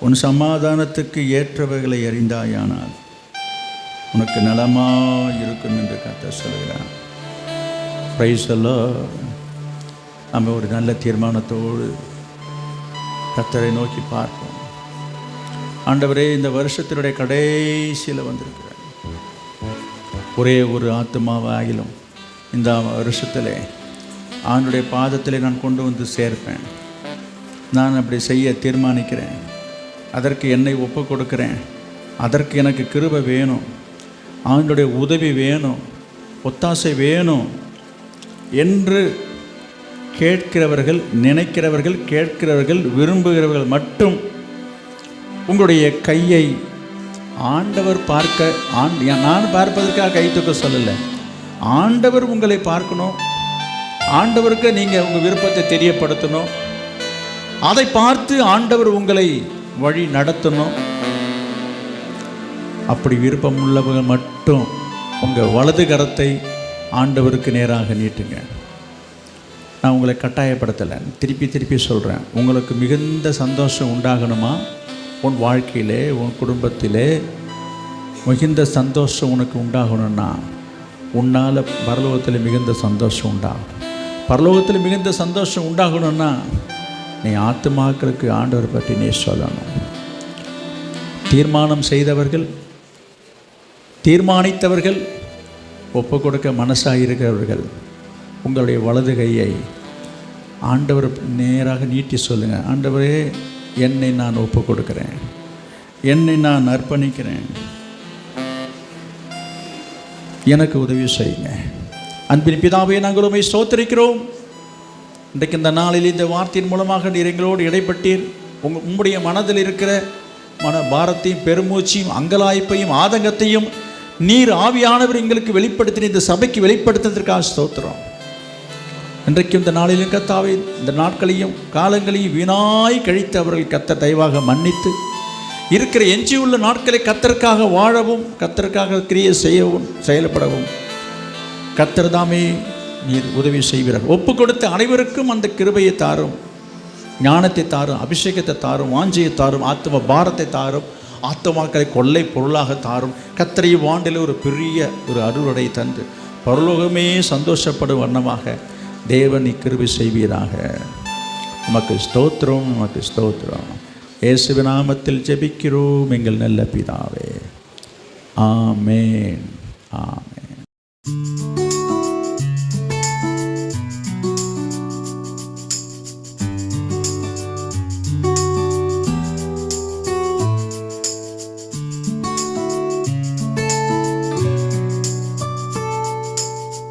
உன் சமாதானத்துக்கு ஏற்றவைகளை அறிந்தாயானால் உனக்கு நலமாக இருக்கும் என்று கர்த்தர் சொல்கிறார். Price the Lord. நம்ம ஒரு நல்ல தீர்மானத்தோடு கர்த்தரை நோக்கி பார்ப்போம். ஆண்டவரே, இந்த வருஷத்தினுடைய கடைசியில் வந்திருக்கிறார். ஒரே ஒரு ஆத்மாவாகிலும் இந்த வருஷத்தில் ஆண்டுடைய பாதத்தில் நான் கொண்டு வந்து சேர்ப்பேன். நான் அப்படி செய்ய தீர்மானிக்கிறேன். அதற்கு என்னை ஒப்பு கொடுக்கிறேன். அதற்கு எனக்கு கிருபை வேணும், ஆண்டுடைய உதவி வேணும், ஒத்தாசை வேணும் என்று கேட்கிறவர்கள், நினைக்கிறவர்கள், கேட்கிறவர்கள், விரும்புகிறவர்கள் மட்டும் உங்களுடைய கையை ஆண்டவர் பார்க்க, நான் பார்ப்பதற்காக கை தூக்க சொல்லலை, ஆண்டவர் உங்களை பார்க்கணும், ஆண்டவருக்கு நீங்கள் உங்கள் விருப்பத்தை தெரியப்படுத்தணும், அதை பார்த்து ஆண்டவர் உங்களை வழி நடத்தணும். அப்படி விருப்பம் உள்ளவர்கள் மட்டும் உங்கள் வலது கரத்தை ஆண்டவருக்கு நேராக நீட்டுங்க. நான் உங்களை கட்டாயப்படுத்தலை, திருப்பி சொல்கிறேன். உங்களுக்கு மிகுந்த சந்தோஷம் உண்டாகணுமா? உன் வாழ்க்கையிலே, உன் குடும்பத்திலே மிகுந்த சந்தோஷம் உனக்கு உண்டாகணும்னா உன்னால் பரலோகத்தில் மிகுந்த சந்தோஷம் உண்டாகும். பரலோகத்தில் மிகுந்த சந்தோஷம் உண்டாகணும்னா நீ ஆத்துமாக்களுக்கு ஆண்டவர் பற்றி நீ சொல்லணும். தீர்மானம் செய்தவர்கள், தீர்மானித்தவர்கள், ஒப்பு கொடுக்க மனசாக இருக்கிறவர்கள் உங்களுடைய வலது கையை ஆண்டவர் நேராக நீட்டி சொல்லுங்கள். ஆண்டவரே, என்னை நான் ஒப்பு கொடுக்கிறேன், என்னை நான் அர்ப்பணிக்கிறேன், எனக்கு உதவி செய்யுங்க. அன்பின் பிதாவே, நாங்கள் உம்மை ஸ்தோத்திரிக்கிறோம். இன்றைக்கு இந்த நாளில் இந்த வார்த்தையின் மூலமாக நீர் எங்களோடு இடைப்பட்டீர். உங்களுடைய மனதில் இருக்கிற மன பாரத்தையும், பெருமூச்சையும், அங்கலாய்ப்பையும், ஆதங்கத்தையும் நீர் ஆவியானவர் எங்களுக்கு வெளிப்படுத்தின, இந்த சபைக்கு வெளிப்படுத்துவதற்காக ஸ்தோத்திரம். இன்றைக்கும் இந்த நாளிலும் கர்த்தாவே, இந்த நாட்களையும் காலங்களையும் வீணாய் கழித்து அவர்கள் கர்த்தர் தயவாக மன்னித்து இருக்கிற எஞ்சியுள்ள நாட்களை கர்த்தருக்காக வாழவும், கர்த்தருக்காக கிரியை செய்யவும், செயல்படவும் கர்த்தர் தாமே நீர் உதவி செய்வீர்கள். ஒப்பு கொடுத்த அனைவருக்கும் அந்த கிருபையை தாரும், ஞானத்தை தாரும், அபிஷேகத்தை தாரும், வாஞ்சையை தாரும், ஆத்ம பாரத்தை தாரும், ஆத்மாக்களை கொள்ளை பொருளாக தாரும். கர்த்தரை வாண்டில் ஒரு பெரிய ஒரு அருளை தந்து பரலோகமே சந்தோஷப்படும் வண்ணமாக தேவன் கிருபை செய்வீராக. உமக்கு ஸ்தோத்திரம், உமக்கு ஸ்தோத்திரம். இயேசுவின் நாமத்தில் ஜெபிக்கிறோம் எங்கள் நல்ல பிதாவே. ஆமென், ஆமென்.